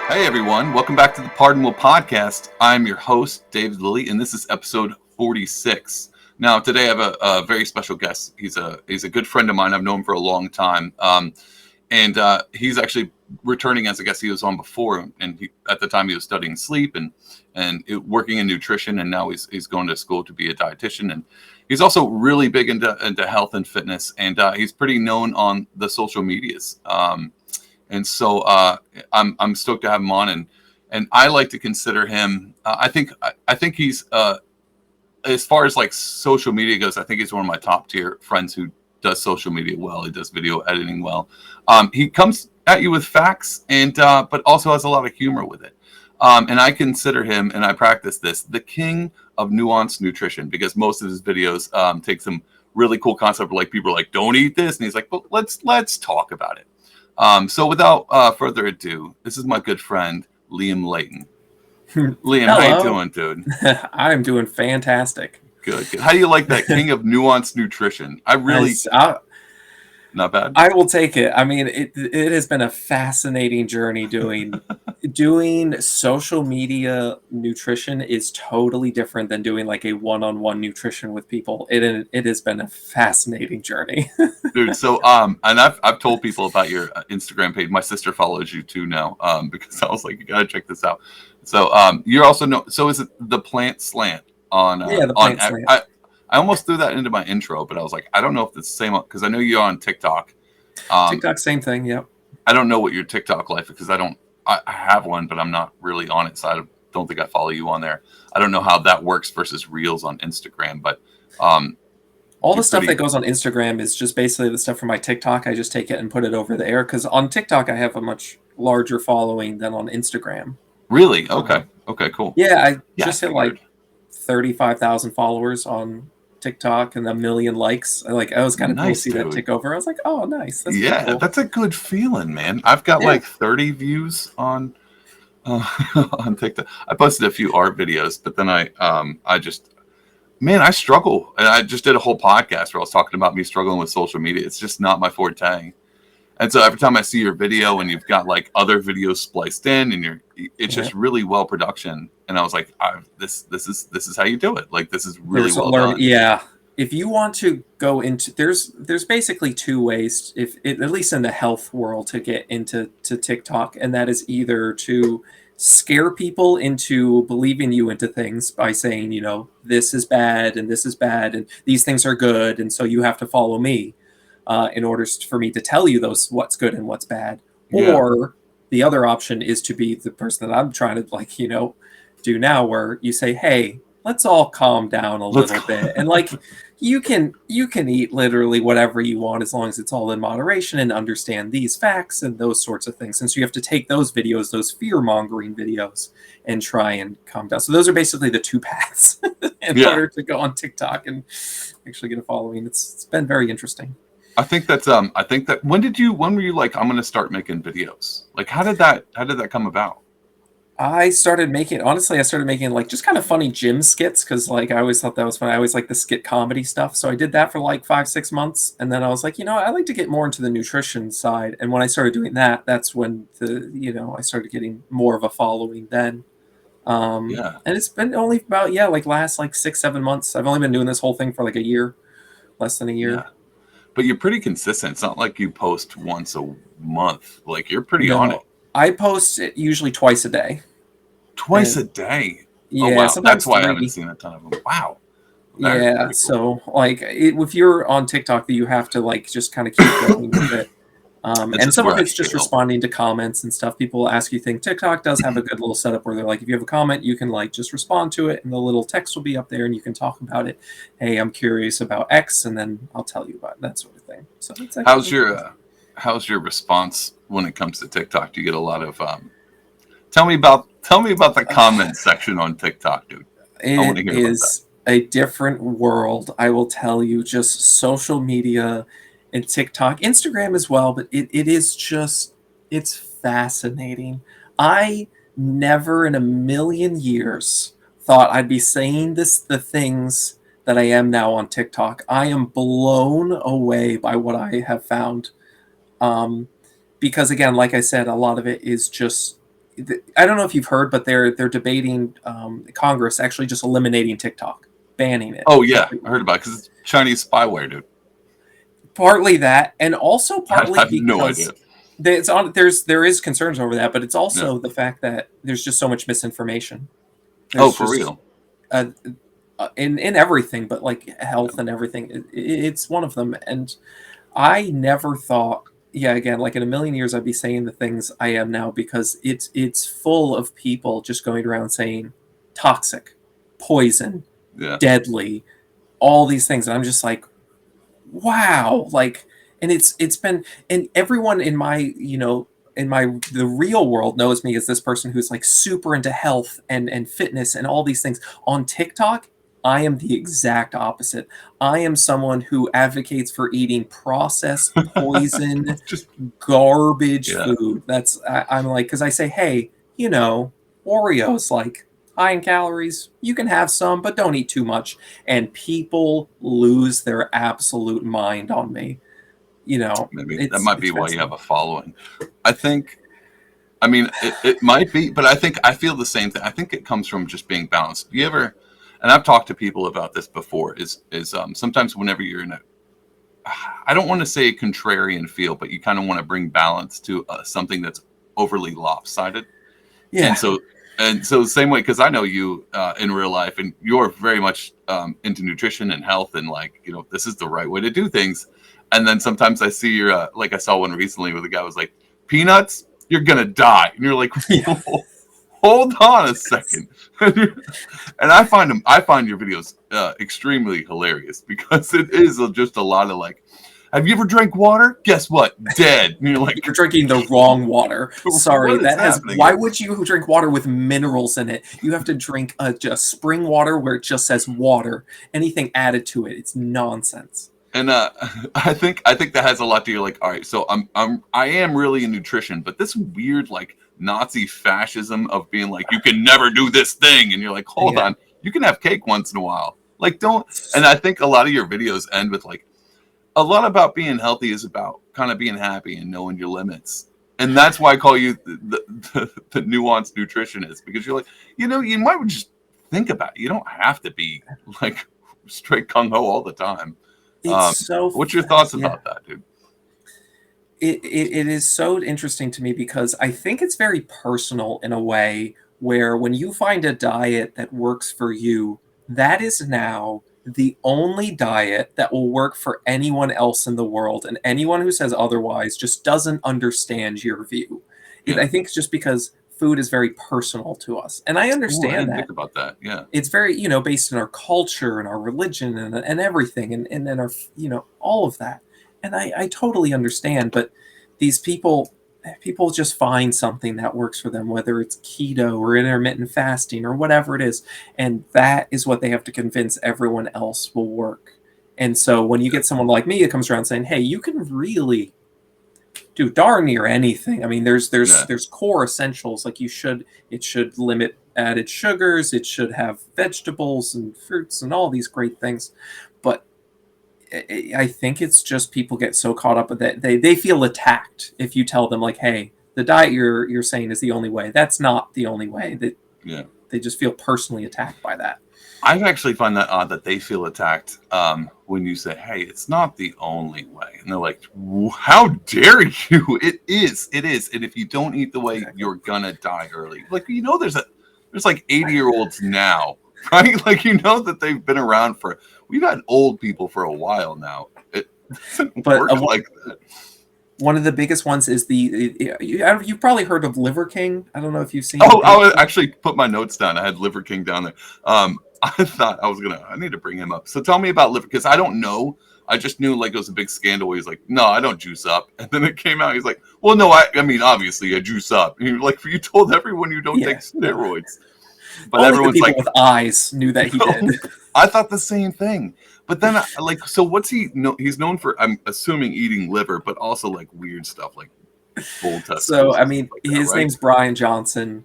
Hey everyone, welcome back to the Pardonable Podcast. I'm your host, David Lilly, and this is episode 46. Now, today I have a very special guest. He's a good friend of mine. I've known him for a long time, and he's actually returning as a guest. He was on before, and at the time he was studying sleep and working in nutrition, and now he's going to school to be a dietitian. And he's also really big into health and fitness, and he's pretty known on the social medias. And so I'm stoked to have him on, and I like to consider him. I think he's as far as like social media goes, I think he's one of my top tier friends who does social media well. He does video editing well. He comes at you with facts and but also has a lot of humor with it. And I consider him, and I practice this, the king of nuanced nutrition, because most of his videos take some really cool concept. Like people are like, "Don't eat this," and he's like, "Well, let's talk about it." So without further ado, this is my good friend, Liam Layton. Liam, Hello. how you doing, dude? I'm doing fantastic. Good. How do you like that king of nuanced nutrition? Not bad. I will take it. I mean, it has been a fascinating journey doing social media nutrition is totally different than doing like a one-on-one nutrition with people. It has been a fascinating journey. Dude, so and I've told people about your Instagram page. My sister follows you too now, because I was like, you gotta check this out. So you're also so is it the Plant Slant on the Plant Slant. I almost threw that into my intro, but I was like, I don't know if it's the same, because I know you're on TikTok. TikTok, same thing. Yep. I don't know what your TikTok life is, because I have one, but I'm not really on it. So I don't think I follow you on there. I don't know how that works versus Reels on Instagram, but all the stuff that goes on Instagram is just basically the stuff from my TikTok. I just take it and put it over there, because on TikTok I have a much larger following than on Instagram. Really? Okay. Okay, cool. Yeah, I just hit like 35,000 followers on TikTok and 1 million likes. I was kind of cool to see that tick over. I was like, oh, nice. That's cool. That's a good feeling, man. I've got like 30 views on on TikTok. I posted a few art videos, but then I struggle. And I just did a whole podcast where I was talking about me struggling with social media. It's just not my forte. And so every time I see your video and you've got like other videos spliced in, and it's just really well production. And I was like, this is how you do it. Like, this is really well done. Yeah. If you want to go into, there's basically two ways, at least in the health world, to get into TikTok, and that is either to scare people into believing you into things by saying, this is bad and this is bad and these things are good, and so you have to follow me in order for me to tell you what's good and what's bad. Yeah. Or the other option is to be the person that I'm trying to do now, where you say, hey, let's all calm down a little bit, and like you can eat literally whatever you want as long as it's all in moderation, and understand these facts and those sorts of things. And so you have to take those videos, those fear-mongering videos, and try and calm down. So those are basically the two paths in order to go on TikTok and actually get a following. It's been very interesting. I think that when were you like, I'm going to start making videos? Like, how did that come about? I started making like just kind of funny gym skits, because like I always thought that was fun. I always like the skit comedy stuff. So I did that for like 5-6 months. And then I was like, I like to get more into the nutrition side. And when I started doing that, that's when I started getting more of a following then. And it's been only about, last like 6-7 months. I've only been doing this whole thing for like a year, less than a year. Yeah. But you're pretty consistent. It's not like you post once a month. Like, you're pretty on it. I post it usually twice a day. Twice a day? Yeah. Oh, wow. That's why I haven't seen a ton of them. Wow. Cool. So like if you're on TikTok, you have to like just kind of keep going with it. And some of it's just responding to comments and stuff. People ask you things. TikTok does have a good little setup where they're like, if you have a comment, you can like just respond to it, and the little text will be up there, and you can talk about it. Hey, I'm curious about X, and then I'll tell you about it, that sort of thing. So it's how's your response when it comes to TikTok? Do you get a lot of tell me about the comment section on TikTok, dude? It is a different world, I will tell you. Just social media and TikTok, Instagram as well, but it's fascinating. I never in a million years thought I'd be saying the things that I am now on TikTok. I am blown away by what I have found. Because again, like I said, a lot of it is just I don't know if you've heard, but they're debating Congress actually just eliminating TikTok, banning it. Oh yeah, I heard about it because it's Chinese spyware, dude. Partly that, and also I partly have no idea. because there is concerns over that, but it's also Yeah. the fact that there's just so much misinformation. Oh, for real? In everything, but like health and everything, it's one of them. And I never thought, yeah, again, like in a million years, I'd be saying the things I am now because it's full of people just going around saying toxic, poison, Yeah. deadly, all these things, and I'm just like, wow, like, and it's been, and everyone in my, in the real world knows me as this person who's like super into health and fitness and all these things. On TikTok, I am the exact opposite. I am someone who advocates for eating processed poison Just garbage yeah. food. I'm like, because I say, hey, Oreos, like, high in calories, you can have some, but don't eat too much. And people lose their absolute mind on me. Maybe that It's might be why you have fascinating. a following. I mean, it might be, but I feel the same thing. I think it comes from just being balanced. You ever, and I've talked to people about this before, is sometimes whenever you're in I don't want to say a contrarian feel, but you kind of want to bring balance to something that's overly lopsided. Yeah. And so the same way, because I know you in real life, and you're very much into nutrition and health, and like, this is the right way to do things. And then sometimes I see your, like I saw one recently where the guy was like, peanuts, you're gonna die, and you're like, Yeah. hold on a second. And I find your videos extremely hilarious because it is just a lot of like, have you ever drank water? Guess what? Dead. And you're like, You're drinking the wrong water. Sorry, what is happening why here? would you drink water with minerals in it? You have to drink just spring water where it just says water. Anything added to it, it's nonsense. And I think that has a lot to do. Like, all right, so I am really in nutrition, but this weird like Nazi fascism of being like, you can never do this thing, and you're like, hold Yeah. on, you can have cake once in a while. Like, don't. And I think a lot of your videos end with like, a lot about being healthy is about kind of being happy and knowing your limits. And that's why I call you the nuanced nutritionist, because you're like, you might just think about it. You don't have to be like straight gung ho all the time. It's so What's your thoughts yeah. about that, dude? It is so interesting to me because I think it's very personal in a way where when you find a diet that works for you, that is now the only diet that will work for anyone else in the world, and anyone who says otherwise just doesn't understand your view. Yeah. I think it's just because food is very personal to us, and I Ooh, I understand didn't that. think about that. Yeah. It's very, based in our culture and our religion and everything, and then our, all of that. And I totally understand, but these people just find something that works for them, whether it's keto or intermittent fasting or whatever it is, and that is what they have to convince everyone else will work. And so when you get someone like me that comes around saying, hey, you can really do darn near anything. I mean, there's Yeah. core essentials, like it should limit added sugars, it should have vegetables and fruits and all these great things. But I think it's just people get so caught up with that they feel attacked if you tell them like, hey, the diet you're saying is the only way. That's not the only way. Yeah. They just feel personally attacked by that. I actually find that odd that they feel attacked when you say, hey, it's not the only way. And they're like, how dare you? It is. And if you don't eat the way, you're gonna die early. Like, there's like 80-year-olds now, right? Like, that they've been around we've had old people for a while now. It doesn't work like that. One of the biggest ones is you've probably heard of Liver King. I don't know if you've seen. Oh, I would actually put my notes down. I had Liver King down there. I thought I need to bring him up. So tell me about liver, because I don't know. I just knew like it was a big scandal where he's like, no, I don't juice up. And then it came out, he's like, well, no, I mean, obviously I juice up. And you're like, you told everyone you don't take steroids. But only everyone's the people like, with eyes knew that he did. I thought the same thing. But then so what's he know? He's known for, I'm assuming, eating liver, but also like weird stuff like bull testicles. So, I mean, like his name's Brian Johnson.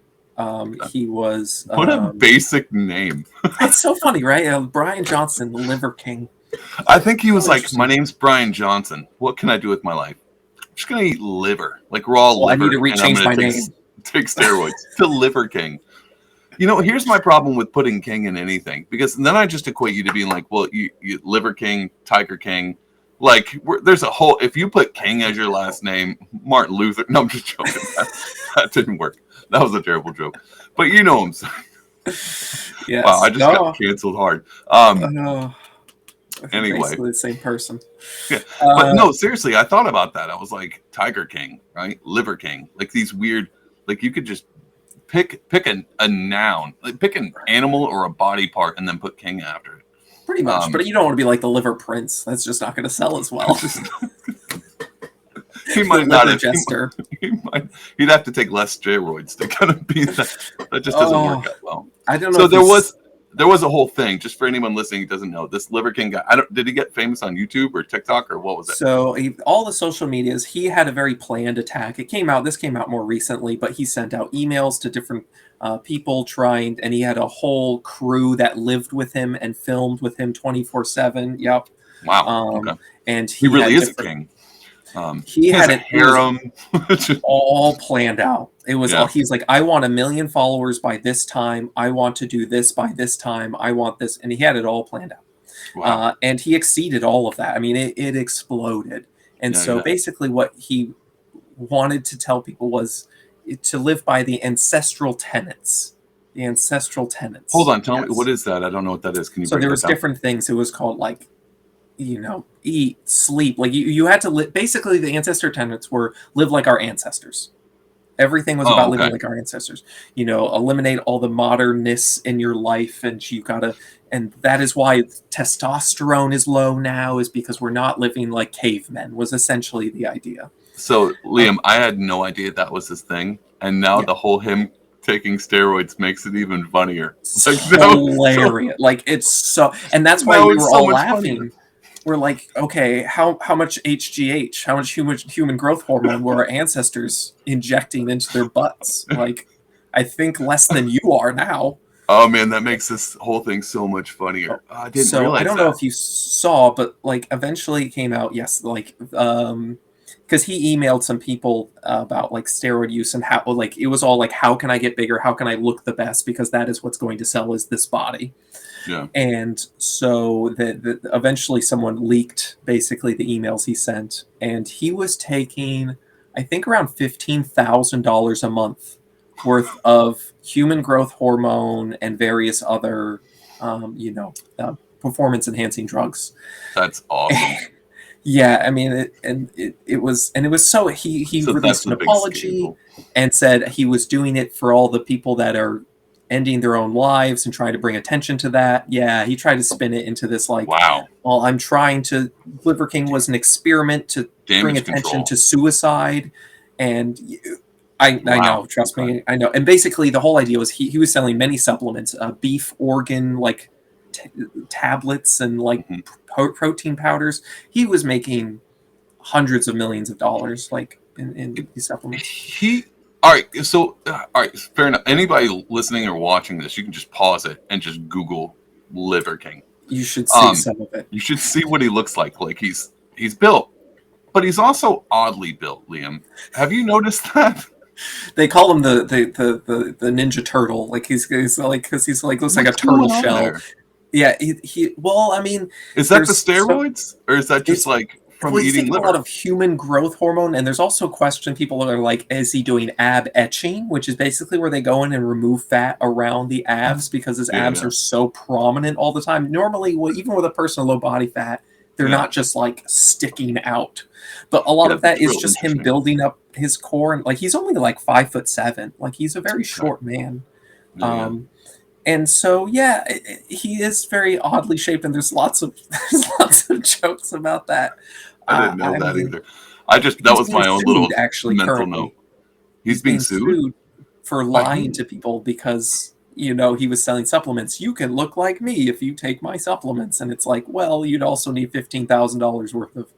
He was. What a basic name. It's so funny, right? Brian Johnson, the Liver King. I think he was like, my name's Brian Johnson. What can I do with my life? I'm just going to eat liver, like raw liver. I need to change my name. take steroids to Liver King. You know, here's my problem with putting King in anything, because then I just equate you to being like, well, you Liver King, Tiger King. Like, there's a whole, if you put King as your last name, Martin Luther. No, I'm just joking. That didn't work. That was a terrible joke. But you know what I'm saying. Yes. Wow, I just got canceled hard. Anyway, basically the same person. Yeah, but no, seriously, I thought about that. I was like, Tiger King, right? Liver King, like these weird, like you could just pick a noun, like pick an animal or a body part, and then put King after it. Pretty much, but you don't want to be like the Liver Prince. That's just not going to sell as well. He might not have. He'd have to take less steroids to kind of be that. That just doesn't work out well. I don't know. So there was a whole thing, just for anyone listening who doesn't know, this Liver King guy. Did he get famous on YouTube or TikTok or what was it? So all the social medias, he had a very planned attack. This came out more recently, but he sent out emails to different people and he had a whole crew that lived with him and filmed with him 24/7. Yep. Wow. Okay. And he really is a king. He had a harem, all planned out. It was all, he's like, I want 1 million followers by this time. I want to do this by this time. I want this. And he had it all planned out. Wow. And he exceeded all of that. I mean, it exploded. And basically what he wanted to tell people was to live by the ancestral tenets. The ancestral tenets. Hold on. Tell me, what is that? I don't know what that is. Can you break there was down? Different things. It was called like, eat, sleep. Like you had to live. Basically, the ancestor tenets were live like our ancestors. Everything was about living like our ancestors. Eliminate all the modernness in your life, and and that is why testosterone is low now, is because we're not living like cavemen, was essentially the idea. So, Liam, I had no idea that was his thing, and now the whole him taking steroids makes it even funnier. Like, hilarious. Like, it's so, and that's why we were all laughing. Funnier. We're like, okay, how much HGH, how much human growth hormone were our ancestors injecting into their butts? Like, I think less than you are now. Oh man, that makes this whole thing so much funnier. I didn't realize I don't know if you saw, but like eventually it came out. Yes, like because he emailed some people about like steroid use and how, like, it was all like, how can I get bigger? How can I look the best? Because that is what's going to sell, is this body. Yeah. And so eventually someone leaked basically the emails he sent, and he was taking, I think, around $15,000 a month worth of human growth hormone and various other, performance enhancing drugs. That's awesome. Yeah, I mean, it was so he released an apology and said he was doing it for all the people that are ending their own lives and trying to bring attention to that. Yeah, he tried to spin it into this like, wow, well, I'm trying to, Liver King was an experiment to bring attention to suicide. And I know, trust me, I know. And basically the whole idea was he was selling many supplements, beef organ, like tablets and like protein powders. He was making hundreds of millions of dollars like in these supplements. All right, fair enough. Anybody listening or watching this, you can just pause it and just Google Liver King. You should see some of it. You should see what he looks like. Like he's built, but he's also oddly built, Liam. Have you noticed that? They call him the Ninja Turtle. Like he's like, because he's like, looks like a turtle shell. There? Yeah, he. Well, I mean, is that the steroids, or is that just like from eating liver? A lot of human growth hormone, and there's also question. People are like, is he doing ab etching, which is basically where they go in and remove fat around the abs because his abs are so prominent all the time. Normally, even with a person with low body fat, they're not just like sticking out. But a lot of that is just him building up his core, and like he's only like 5'7". Like he's a very short man. And so, he is very oddly shaped, and there's lots of jokes about that. I didn't know that either. That was my own little mental note. He's being sued for lying to people because, he was selling supplements. You can look like me if you take my supplements. And it's like, well, you'd also need $15,000 worth of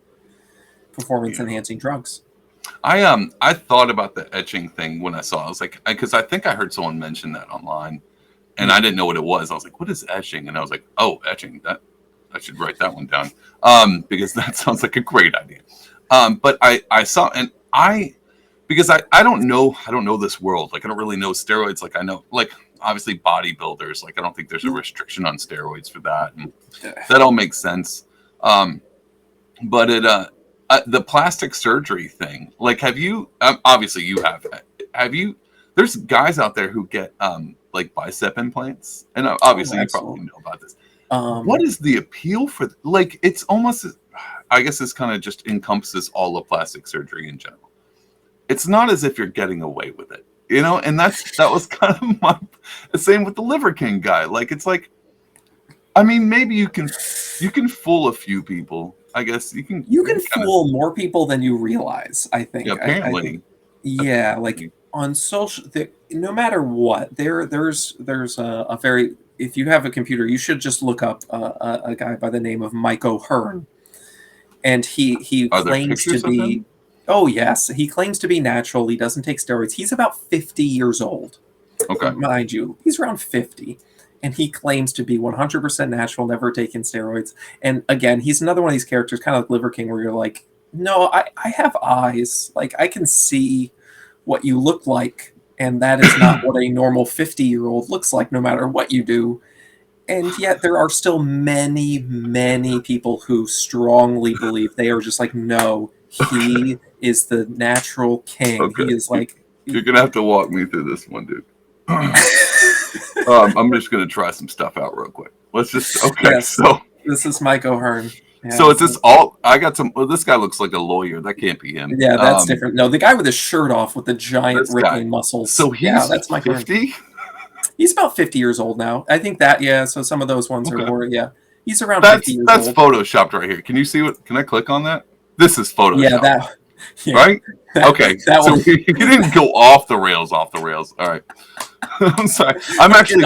performance enhancing drugs. I thought about the etching thing when I saw it. I was like, because I think I heard someone mention that online. And I didn't know what it was. I was like, what is etching? And I was like, oh, etching. That I should write that one down because that sounds like a great idea. But I saw, and because I don't know this world. Like I don't really know steroids. Like I know like obviously bodybuilders. Like I don't think there's a restriction on steroids for that, and that all makes sense. But the plastic surgery thing. Like, have you? Obviously, you have. Have you? There's guys out there who get like bicep implants, and obviously you probably know about this. What is the appeal for? Like, it's almost. I guess this kind of just encompasses all of plastic surgery in general. It's not as if you're getting away with it, you know. And that was kind of the same with the Liver King guy. Like, it's like, I mean, maybe you can fool a few people. I guess you can fool more people than you realize. I think. Yeah, apparently. Like on social, no matter what, there's a very. If you have a computer, you should just look up a guy by the name of Mike O'Hearn, and he claims to be. Oh yes, he claims to be natural. He doesn't take steroids. He's about 50 years old. Okay, mind you, he's around 50. And he claims to be 100% natural, never taken steroids. And again, he's another one of these characters, kind of like Liver King, where you're like, no, I have eyes. Like, I can see what you look like. And that is not what a normal 50-year-old looks like, no matter what you do. And yet there are still many, many people who strongly believe they are just like, no, he is the natural king. Okay. He is like... You're going to have to walk me through this one, dude. I'm just going to try some stuff out real quick. Let's just, okay, yes, so. This is Mike O'Hearn. Yeah, so is this all, I got some, well, this guy looks like a lawyer. That can't be him. Yeah, that's different. No, the guy with his shirt off with the giant rippling muscles. So he's that's Mike 50? He's about 50 years old now. I think that, yeah, so some of those ones are more, yeah. He's around 50 years old. That's photoshopped right here. Can you see what, can I click on that? This is photoshopped. Yeah, right? Okay, so he didn't go off the rails. All right. I'm sorry. I'm actually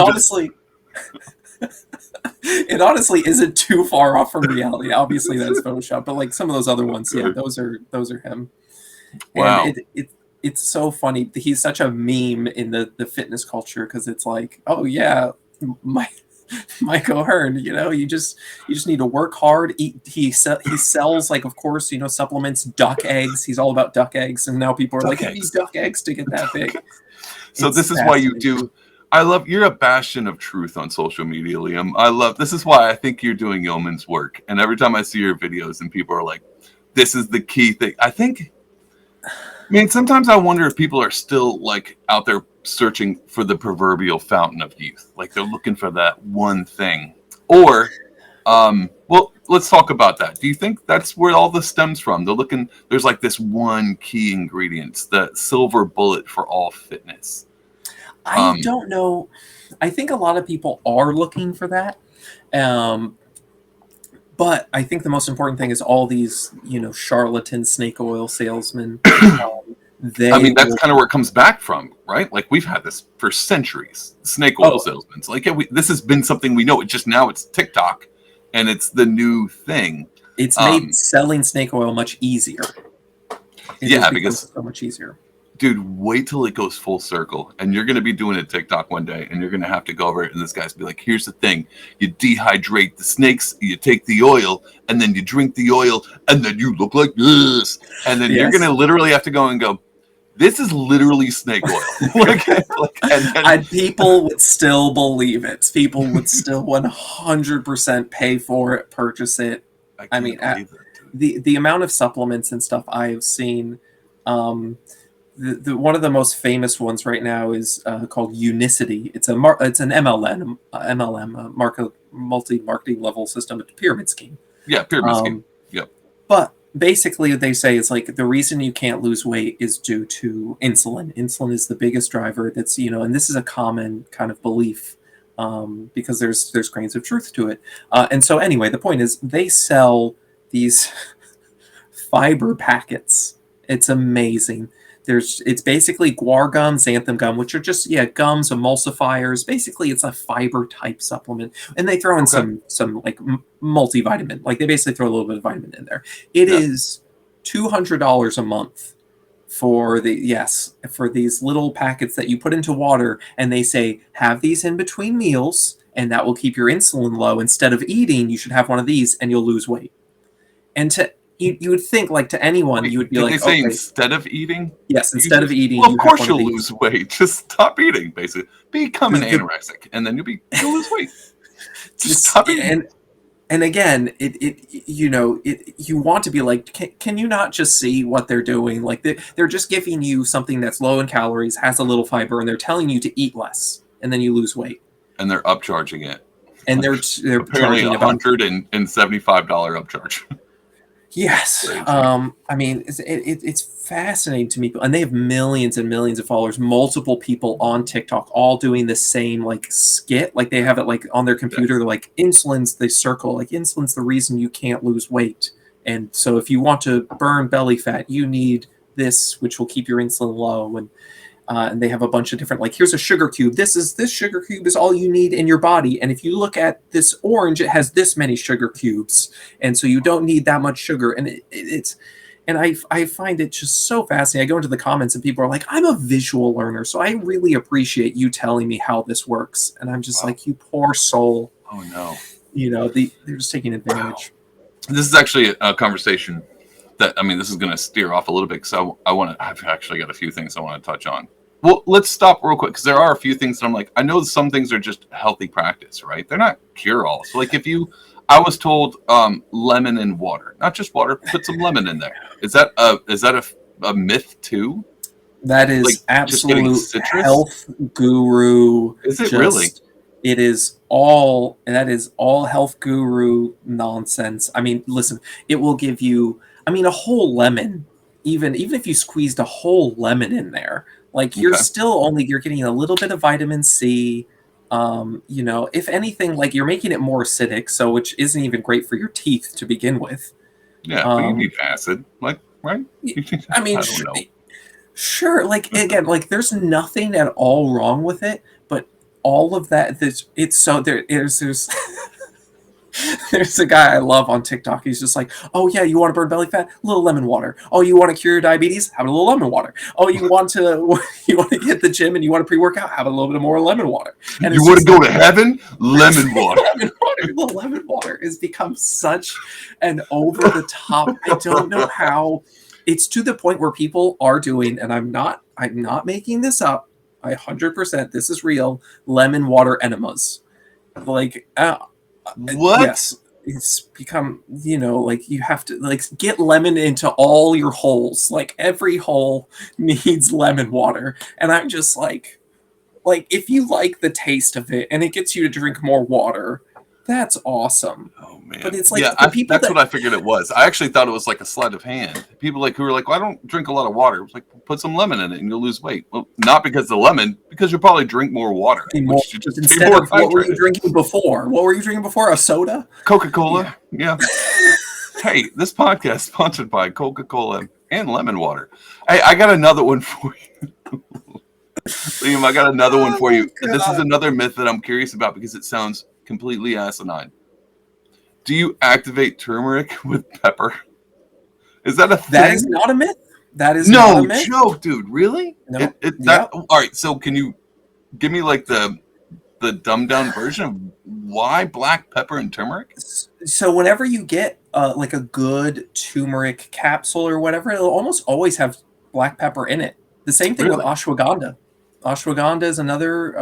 it honestly isn't too far off from reality. Obviously, that's Photoshop, but like some of those other ones, yeah, those are him. Wow. And it's so funny. He's such a meme in the fitness culture because it's like, oh yeah, Mike O'Hearn, you know, you just need to work hard. He sells, like, of course, you know, supplements, duck eggs. He's all about duck eggs, and now people are like, I need duck eggs to get that big. So this is why you do. You're a bastion of truth on social media, Liam. This is why I think you're doing yeoman's work. And every time I see your videos and people are like, this is the key thing. I mean, sometimes I wonder if people are still like out there searching for the proverbial fountain of youth. Like they're looking for that one thing. Or, well, let's talk about that. Do you think that's where all this stems from? There's like this one key ingredient, the silver bullet for all fitness. I don't know. I think a lot of people are looking for that. But I think the most important thing is all these, you know, charlatan snake oil salesmen. That's kind of where it comes back from, right? Like we've had this for centuries. Snake oil salesmen. So, like, yeah, this has been something we know. It just now it's TikTok, and it's the new thing. It's made selling snake oil much easier. Because so much easier. Dude, wait till it goes full circle, and you're going to be doing a TikTok one day, and you're going to have to go over it, and this guy's be like, here's the thing. You dehydrate the snakes, you take the oil, and then you drink the oil, and then you look like this. And then you're going to literally have to go and go, this is literally snake oil. And people would still believe it. People would still 100% pay for it, purchase it. I mean, the amount of supplements and stuff I've seen, the one of the most famous ones right now is called Unicity. It's an MLM, multi-marketing level system, a pyramid scheme. Yeah, pyramid scheme. Yep. But basically, they say it's like the reason you can't lose weight is due to insulin. Insulin is the biggest driver. That's, you know, and this is a common kind of belief because there's grains of truth to it. And so anyway, the point is they sell these fiber packets. It's amazing. It's basically guar gum, xanthan gum, which are just gums, emulsifiers. Basically, it's a fiber type supplement, and they throw in some like multivitamin. Like they basically throw a little bit of vitamin in there. It is $200 a month for these little packets that you put into water, and they say have these in between meals, and that will keep your insulin low. Instead of eating, you should have one of these, and you'll lose weight. And you would think, like, to anyone, you would be Did like, they say okay, instead of eating? yes, instead of eating, Well, you of have course one of you'll these. lose weight. Just stop eating, basically. Become an The anorexic, and then you'll lose weight. Just just stop eating. and again, you want to be like, can you not just see what they're doing? Like, they're just giving you something that's low in calories, has a little fiber, and they're telling you to eat less, and then you lose weight. And they're upcharging it. And Like, they're apparently charging about $175 upcharge. yes. Crazy. I mean, it's fascinating to me, and they have millions and millions of followers. Multiple people on TikTok, all doing the same like skit. Like they have it like on their computer. They're like insulin's. They circle like insulin's the reason you can't lose weight. And so if you want to burn belly fat, you need this, which will keep your insulin low. And they have a bunch of different, like, here's a sugar cube. This sugar cube is all you need in your body. And if you look at this orange, it has this many sugar cubes. And so you don't need that much sugar. And I find it just so fascinating. I go into the comments and people are like, I'm a visual learner, so I really appreciate you telling me how this works. And I'm just like, you poor soul. Oh, no. They're just taking advantage. This is actually a conversation that, I mean, this is going to steer off a little bit because I've actually got a few things I want to touch on. Well, let's stop real quick because there are a few things that I'm like, I know some things are just healthy practice, right? They're not cure-all. So like I was told lemon in water, not just water, put some lemon in there. Is that a myth too? That is like absolute health guru. Is it really? It is all, and that is all health guru nonsense. I mean, listen, it will give you, I mean, a whole lemon, even if you squeezed a whole lemon in there, like you're getting a little bit of vitamin C. If anything, like you're making it more acidic, so which isn't even great for your teeth to begin with. Yeah, but you need acid, like, right? I mean, sure. Like again, like there's nothing at all wrong with it, but all of that, it's so there's there's a guy I love on TikTok. He's just like, oh yeah, you want to burn belly fat? A little lemon water. Oh, you want to cure your diabetes? Have a little lemon water. Oh, you want to hit the gym and you want to pre-workout? Have a little bit more lemon water. And you want to go to heaven? Lemon water. Lemon water. The lemon water has become such an over the top. I don't know how. It's to the point where people are doing, and I'm not making this up. 100%, this is real. Lemon water enemas, like. What? Yes, it's become, like you have to like get lemon into all your holes. Like every hole needs lemon water. And I'm just like if you like the taste of it and it gets you to drink more water, that's awesome. Oh man. But it's like that's what I figured it was. I actually thought it was like a sleight of hand. People who were like, well, I don't drink a lot of water. It was like, put some lemon in it and you'll lose weight. Well, not because of the lemon, because you'll probably drink more water. Instead of what were you drinking before? What were you drinking before? A soda? Coca-Cola. Yeah. Hey, this podcast is sponsored by Coca-Cola and lemon water. Hey, I got another one for you. Liam, I got another one for you. God. This is another myth that I'm curious about because it sounds completely asinine. Do you activate turmeric with pepper? Is that a thing? That is not a myth. That is not a myth. No joke, dude. Really? No. All right. So can you give me like the dumbed down version of why black pepper and turmeric? So whenever you get like a good turmeric capsule or whatever, it'll almost always have black pepper in it. The same thing with ashwagandha. Ashwagandha is another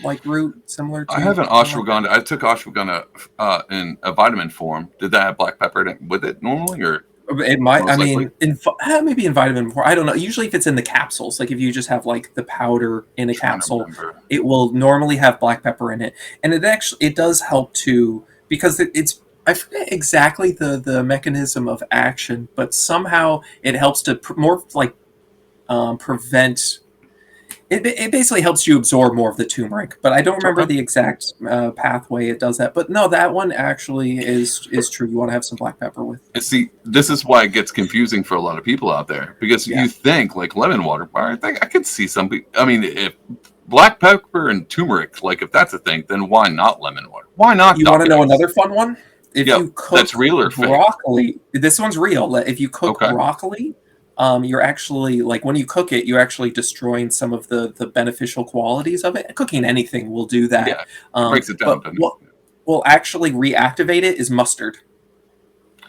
like root similar to. I have an ashwagandha. I took ashwagandha in a vitamin form. Did that have black pepper with it normally, or it might? I mean, maybe in vitamin form. I don't know. Usually, if it's in the capsules, like if you just have like the powder in a capsule, it will normally have black pepper in it, and it does help too because it's. I forget exactly the mechanism of action, but somehow it helps to more like prevent. It basically helps you absorb more of the turmeric, but I don't remember the exact pathway it does that. But no, that one actually is true. You want to have some black pepper with. See, this is why it gets confusing for a lot of people out there because you think like lemon water. I could see some people. I mean, if black pepper and turmeric, like if that's a thing, then why not lemon water? Why not? You want to know another fun one? If you cook that's real or broccoli, this one's real. If you cook broccoli. You're actually like when you cook it, you're actually destroying some of the beneficial qualities of it. Cooking anything will do that. Yeah, it breaks it down. But what will actually reactivate it is mustard.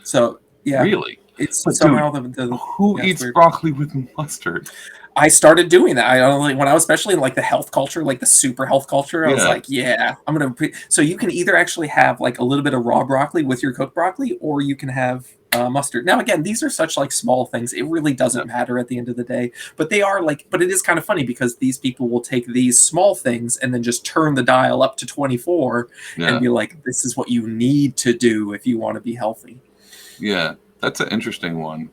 So yeah, really, It's But somehow dude, who yeah, it's eats weird. broccoli with mustard? I started doing that. I don't like when I was especially in like the health culture, like the super health culture. I was Yeah, like, yeah, I'm gonna. So you can either actually have like a little bit of raw broccoli with your cooked broccoli, or you can have mustard. Now again, these are such like small things. It really yeah, doesn't matter at the end of the day. But they are like. But it is kind of funny because these people will take these small things and then just turn the dial up to 24 and yeah, be like, this is what you need to do if you want to be healthy. yeah. That's an interesting one.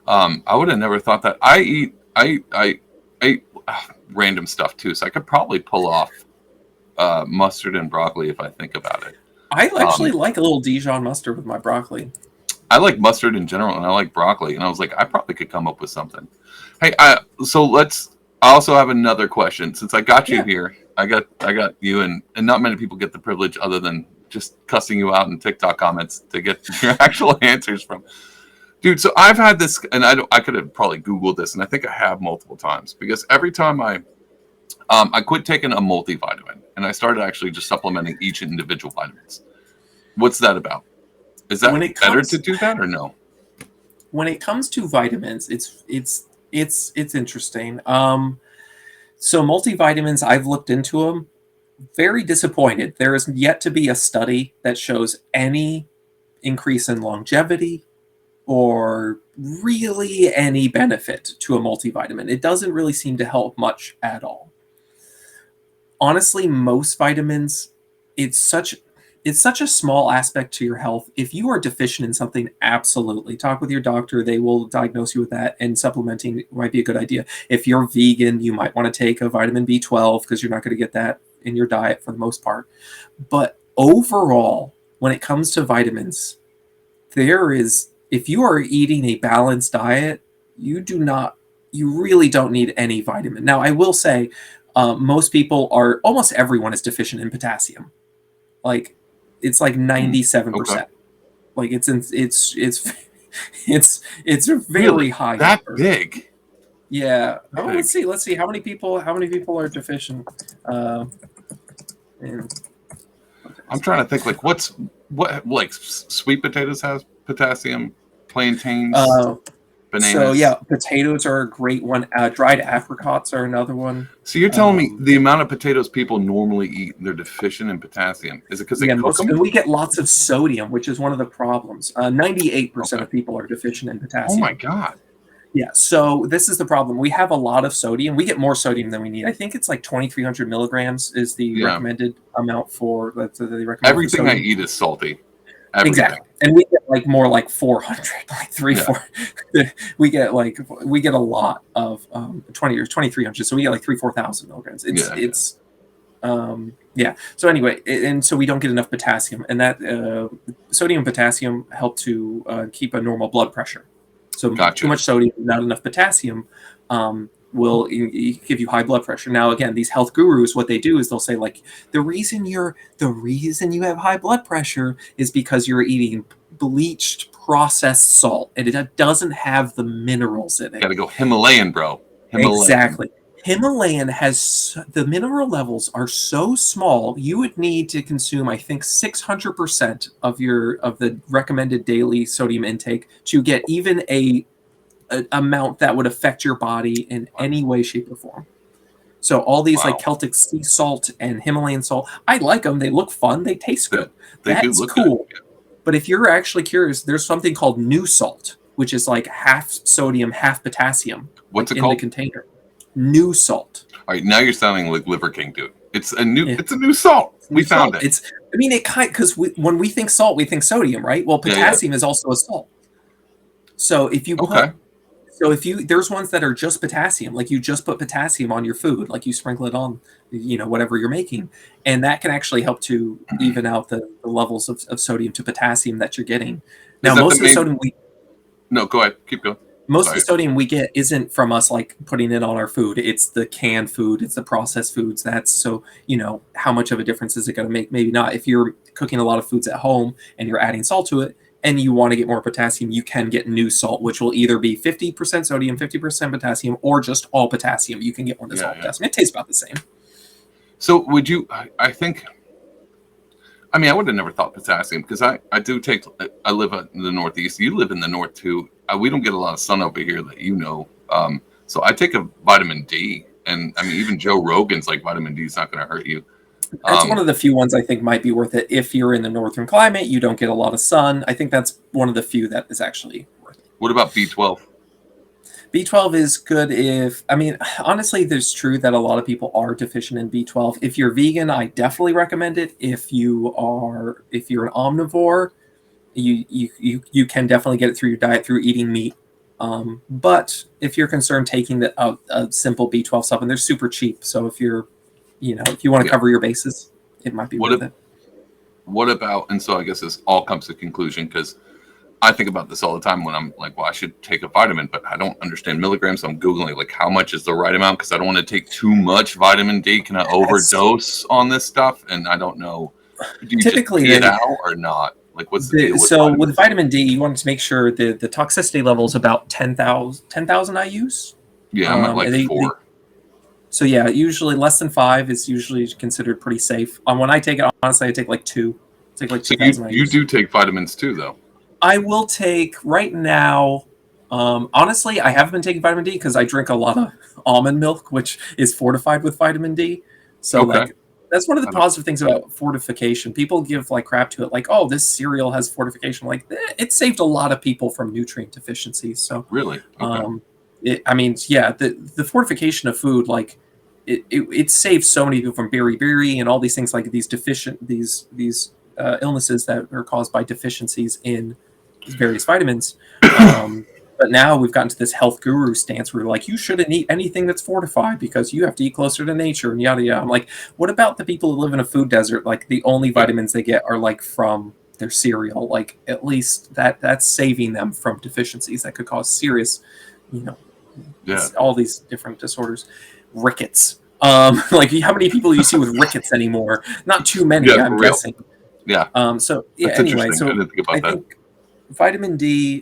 I would have never thought that. I eat random stuff too, so I could probably pull off mustard and broccoli if I think about it. I actually Um, like a little Dijon mustard with my broccoli. I like mustard in general, and I like broccoli, and I was like, I probably could come up with something. Hey, so let's. I also have another question. Since I got you Yeah. here, I got you, and not many people get the privilege other than just cussing you out in TikTok comments to get your actual answers from. Dude, so I've had this, and I could have probably Googled this, and I think I have multiple times because every time I quit taking a multivitamin, and I started actually just supplementing each individual vitamins. What's that about? Is When that it better comes to do that or no? when it comes to vitamins, it's interesting. So multivitamins, I've looked into them. Very disappointed. There is yet to be a study that shows any increase in longevity or really any benefit to a multivitamin. It doesn't really seem to help much at all. Honestly, most vitamins, it's such it's such a small aspect to your health. If you are deficient in something, absolutely talk with your doctor. They will diagnose you with that, and supplementing might be a good idea. If you're vegan, you might want to take a vitamin B12 because you're not going to get that in your diet for the most part. But overall, when it comes to vitamins, if you are eating a balanced diet, you really don't need any vitamin. Now, I will say, almost everyone is deficient in potassium. Like, it's like Hmm. Okay. 97%. Like it's a very Really? high That number. big? Yeah. That Oh, big? let's see how many people are deficient. Uh, in I'm potassium. trying to think like what like sweet potatoes has potassium, plantains, Uh, so yeah, bananas. potatoes are a great one. Dried apricots are another one. So you're telling me Um, the amount of potatoes people normally eat, they're deficient in potassium. Is it because they yeah, cook and them? we get lots of sodium, which is one of the problems. 98% Okay. of people are deficient in Oh my potassium. God. Yeah, so this is the problem. We have a lot of sodium. We get more sodium than we need. I think it's like 2,300 milligrams is the Yeah. recommended amount for that they recommend for Everything I sodium. eat is salty. Everything. Exactly, and we get like more like 400, like three, Yeah. four. We get a lot of 20 or 2,300. So we get like 4,000 milligrams. Yeah. Yeah. Yeah. So anyway, and so we don't get enough potassium, and that sodium and potassium help to keep a normal blood pressure. So too Gotcha. much sodium, not enough potassium, will give you high blood pressure. Now, again, these health gurus, what they do is they'll say like the reason you have high blood pressure is because you're eating bleached processed salt, and it doesn't have the minerals in it. Got to go Himalayan, bro. Himalayan. Exactly. Himalayan has the mineral levels are so small. You would need to consume, I think, 600% of the recommended daily sodium intake to get even a amount that would affect your body in any way, shape, or form. So all these like Wow. Celtic sea salt and Himalayan salt, I like them. They look fun. They taste They, good. they do That's look good. cool. But if you're actually curious, there's something called new salt, which is like half sodium, half potassium, What's like it in the called? container. New salt. All right, now you're sounding like Liver King, dude. It's a new. Yeah. It's a new salt. New We found salt. it. It's I mean it kind because when we think salt, we think sodium, right? Well, Yeah. Yeah. potassium is also a salt. So Okay. if you there's ones that are just potassium, like you just put potassium on your food, like you sprinkle it on, whatever you're making, and that can actually help to even out the levels of sodium to potassium that you're getting. Is Now, that the main? No, go ahead. Keep going. most of the Sorry. sodium we get isn't from us like putting it on our food. It's the canned food, it's the processed foods. That's so, how much of a difference is it going to make? Maybe not. If you're cooking a lot of foods at home and you're adding salt to it and you want to get more potassium, you can get new salt, which will either be 50% sodium, 50% potassium, or just all potassium. You can get one that's all Yeah. Yeah. potassium. It tastes about the same. So would you? I think I mean, I would have never thought potassium because I do take. I live in the Northeast. You live in the North too. We don't get a lot of sun over here that so I take a vitamin D, and I mean, even Joe Rogan's like vitamin D is not going to hurt you. That's one of the few ones I think might be worth it if you're in the northern climate. You don't get a lot of sun. I think that's one of the few that is actually worth it. What about B12? B12 is good honestly, there's true that a lot of people are deficient in B12. If you're vegan, I definitely recommend it. If you're an omnivore, you can definitely get it through your diet through eating meat. But if you're concerned taking a simple B12 supplement, they're super cheap. So if you want to cover your bases, it might be worth it. What about, and so I guess this all comes to conclusion because I think about this all the time when I'm like, well, I should take a vitamin, but I don't understand milligrams. So I'm Googling like how much is the right amount because I don't want to take too much vitamin D. Can I overdose on this stuff? And I don't know. Do you typically just pee it out or not? Like what's the deal with vitamin with vitamin D, you want to make sure the toxicity level is about 10,000 IUs. Yeah, I'm at like 4. So yeah, usually less than 5 is usually considered pretty safe. When I take it, honestly, I take like 2. I take like 2,000 IUs. You do take vitamins too, though. I will take right now. Honestly, I haven't been taking vitamin D because I drink a lot of almond milk, which is fortified with vitamin D. So like that's one of the positive things about fortification. People give like crap to it, like, oh, this cereal has fortification. Like it saved a lot of people from nutrient deficiencies. So really, the fortification of food, like it saves so many people from beriberi and all these things, like these illnesses that are caused by deficiencies in various vitamins. But now we've gotten to this health guru stance where like you shouldn't eat anything that's fortified because you have to eat closer to nature and yada yada. I'm like, what about the people who live in a food desert? Like the only vitamins they get are like from their cereal. Like at least that's saving them from deficiencies that could cause serious, all these different disorders. Rickets. Like how many people do you see with rickets anymore? Not too many, I'm guessing. Yeah. Anyway, so I think vitamin D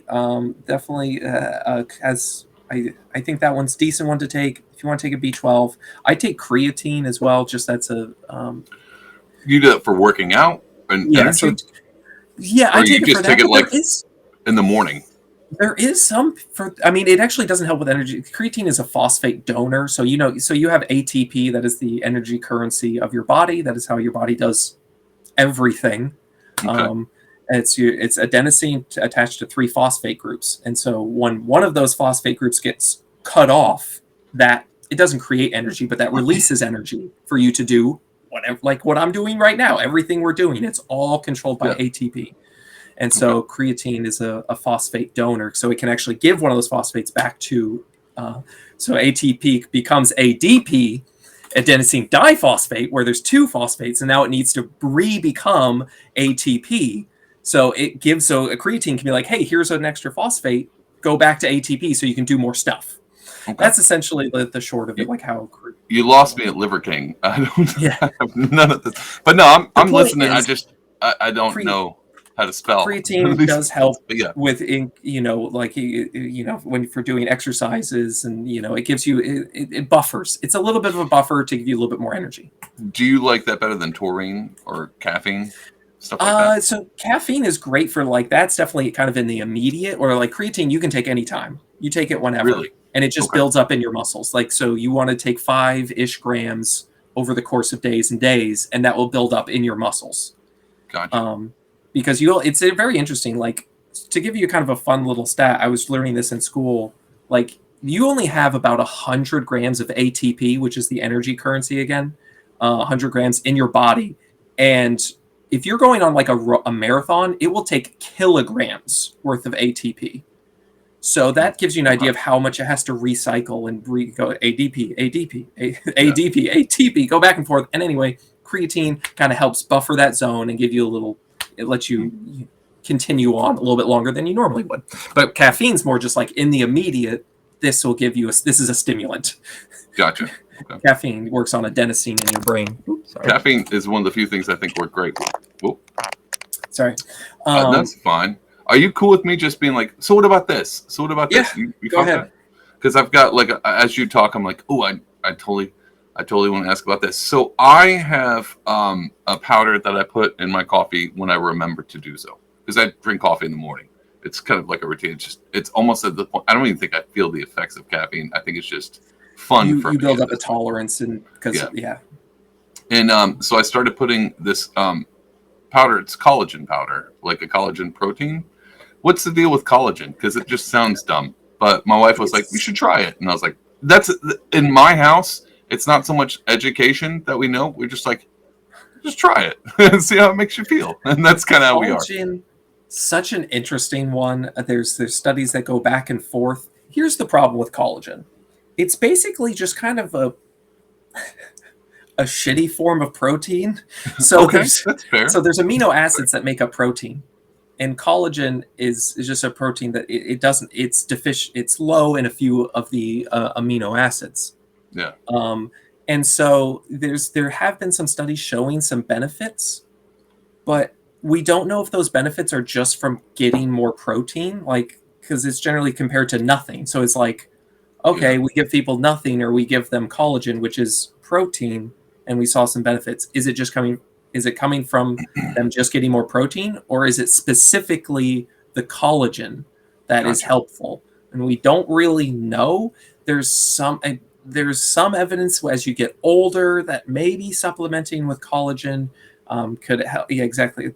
definitely has. I think that one's a decent one to take if you want to take a B12. I take creatine as well. Just that's a. You do it for working out and energy. I take it for that. Take it like in the morning. There is some it actually doesn't help with energy. Creatine is a phosphate donor, so you have ATP, that is the energy currency of your body. That is how your body does everything. Okay. It's adenosine attached to 3 phosphate groups, and so when one of those phosphate groups gets cut off, that it doesn't create energy, but that releases energy for you to do whatever, like what I'm doing right now. Everything we're doing, it's all controlled by ATP. And so creatine is a phosphate donor, so it can actually give one of those phosphates back to. So ATP becomes ADP, adenosine diphosphate, where there's 2 phosphates, and now it needs to become ATP. So a creatine can be like, hey, here's an extra phosphate, go back to ATP so you can do more stuff. Okay. That's essentially the short of it, like how. You lost me at Liver King. I have none of this, but no, I'm listening. I don't know how to spell. Creatine does help with, when for doing exercises, and it gives you it buffers. It's a little bit of a buffer to give you a little bit more energy. Do you like that better than taurine or caffeine? Stuff like that? So caffeine is great for like, that's definitely kind of in the immediate, or like creatine you can take anytime. You take it whenever. Really? And it just builds up in your muscles. Like, so you want to take 5-ish grams over the course of days and days, and that will build up in your muscles. Gotcha. Because it's a very interesting, like, to give you kind of a fun little stat, I was learning this in school, like, you only have about 100 grams of ATP, which is the energy currency again, 100 grams in your body. And if you're going on like a marathon, it will take kilograms worth of ATP. So that gives you an idea of how much it has to recycle and go ADP, ATP, go back and forth. And anyway, creatine kind of helps buffer that zone and give you it lets you continue on a little bit longer than you normally would. But caffeine's more just like in the immediate, this will give you this is a stimulant. Gotcha. Okay. Caffeine works on adenosine in your brain. Oops, sorry. Caffeine is one of the few things I think work great. Whoop. Sorry. That's fine. Are you cool with me just being like, so what about this? So what about this? You go ahead. Because I've got like, as you talk, I'm like, oh, I totally, I totally want to ask about this. So I have a powder that I put in my coffee when I remember to do so, because I drink coffee in the morning. It's kind of like a routine. It's almost at the point. I don't even think I feel the effects of caffeine. I think it's just fun for You me build at up a this point. tolerance, and because Yeah. And so I started putting this powder. It's collagen powder, like a collagen protein. What's the deal with collagen? Because it just sounds dumb. But my wife was like, "We should try it," and I was like, "That's in my house. It's not so much education that we know. We're just like, just try it and see how it makes you feel." And that's kind of how we are. Collagen, such an interesting one. There's studies that go back and forth. Here's the problem with collagen. It's basically just kind of a shitty form of protein. So Okay, that's fair. there's amino acids that make up protein. And collagen is just a protein that it doesn't, it's deficient, it's low in a few of the amino acids. Yeah. And so there have been some studies showing some benefits, but we don't know if those benefits are just from getting more protein, like, because it's generally compared to nothing. So it's like, okay, Yeah. we give people nothing, or we give them collagen, which is protein, and we saw some benefits. Is it coming from them just getting more protein, or is it specifically the collagen that is Gotcha. helpful? And we don't really know. There's some evidence as you get older that maybe supplementing with collagen could help. Yeah, exactly.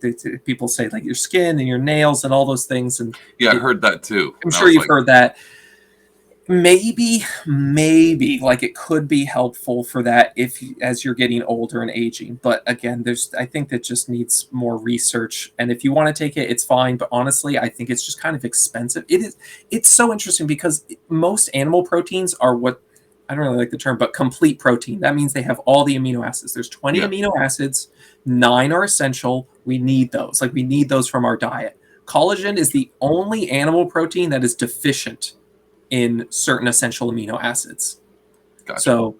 People say like your skin and your nails and all those things. And Yeah, I heard that too. I'm And I sure was you've like, heard that. Maybe like it could be helpful for that if as you're getting older and aging. But again, I think that just needs more research. And if you want to take it, it's fine. But honestly, I think it's just kind of expensive. It's so interesting because most animal proteins are what, I don't really like the term, but complete protein. That means they have all the amino acids. There's 20 yeah, amino acids, 9 are essential. We need those. Like we need those from our diet. Collagen is the only animal protein that is deficient in certain essential amino acids. gotcha. So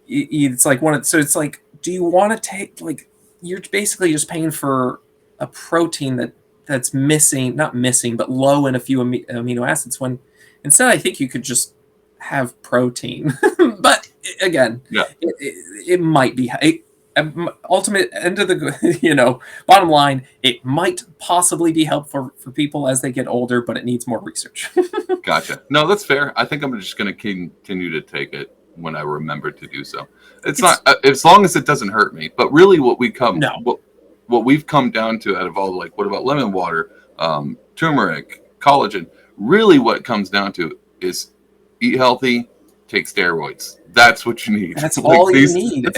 it's like so it's like, do you want to take, like, you're basically just paying for a protein that's missing, not missing, but low in a few amino acids, when instead I think you could just have protein. But again, Yeah. it might be ultimate end of the bottom line, it might possibly be helpful for people as they get older, but it needs more research. Gotcha. No, that's fair. I think I'm just going to continue to take it when I remember to do so. It's not as long as it doesn't hurt me. But really, what we've come down to out of all, like, what about lemon water, turmeric, collagen? Really, what it comes down to is eat healthy, take steroids. That's what you need. That's Like all you need.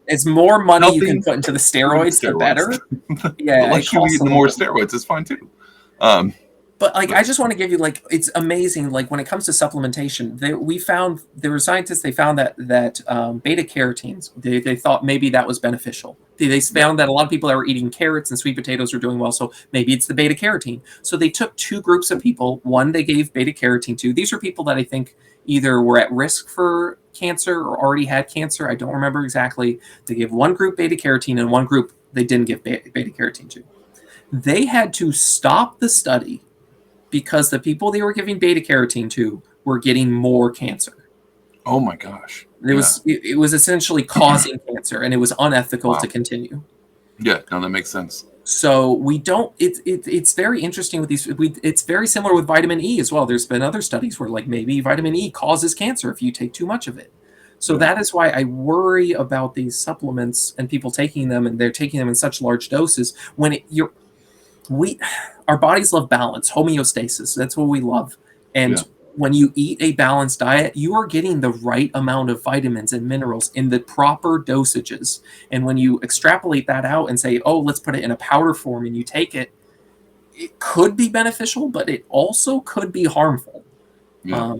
It's more money you can put into the steroids, the better. Yeah, the less you eat, the more steroids. It's fine too. But like, I just want to give you, like, it's amazing. Like when it comes to supplementation, there were scientists. They found that beta carotenes. They thought maybe that was beneficial. They found that a lot of people that were eating carrots and sweet potatoes were doing well. So maybe it's the beta carotene. So they took two groups of people. One they gave beta carotene to. These are people that I think either were at risk for cancer or already had cancer. I don't remember exactly. They gave one group beta carotene and one group they didn't give beta carotene to. They had to stop the study because the people they were giving beta carotene to were getting more cancer. Oh my gosh! It was essentially causing cancer, and it was unethical to continue. Yeah, no, that makes sense. So we don't. It's very interesting with these. It's very similar with vitamin E as well. There's been other studies where, like, maybe vitamin E causes cancer if you take too much of it. So that is why I worry about these supplements and people taking them, and they're taking them in such large doses when our bodies love balance, homeostasis. That's what we love. And when you eat a balanced diet, you are getting the right amount of vitamins and minerals in the proper dosages. And when you extrapolate that out and say, oh, let's put it in a powder form, and you take it, it could be beneficial, but it also could be harmful. Yeah.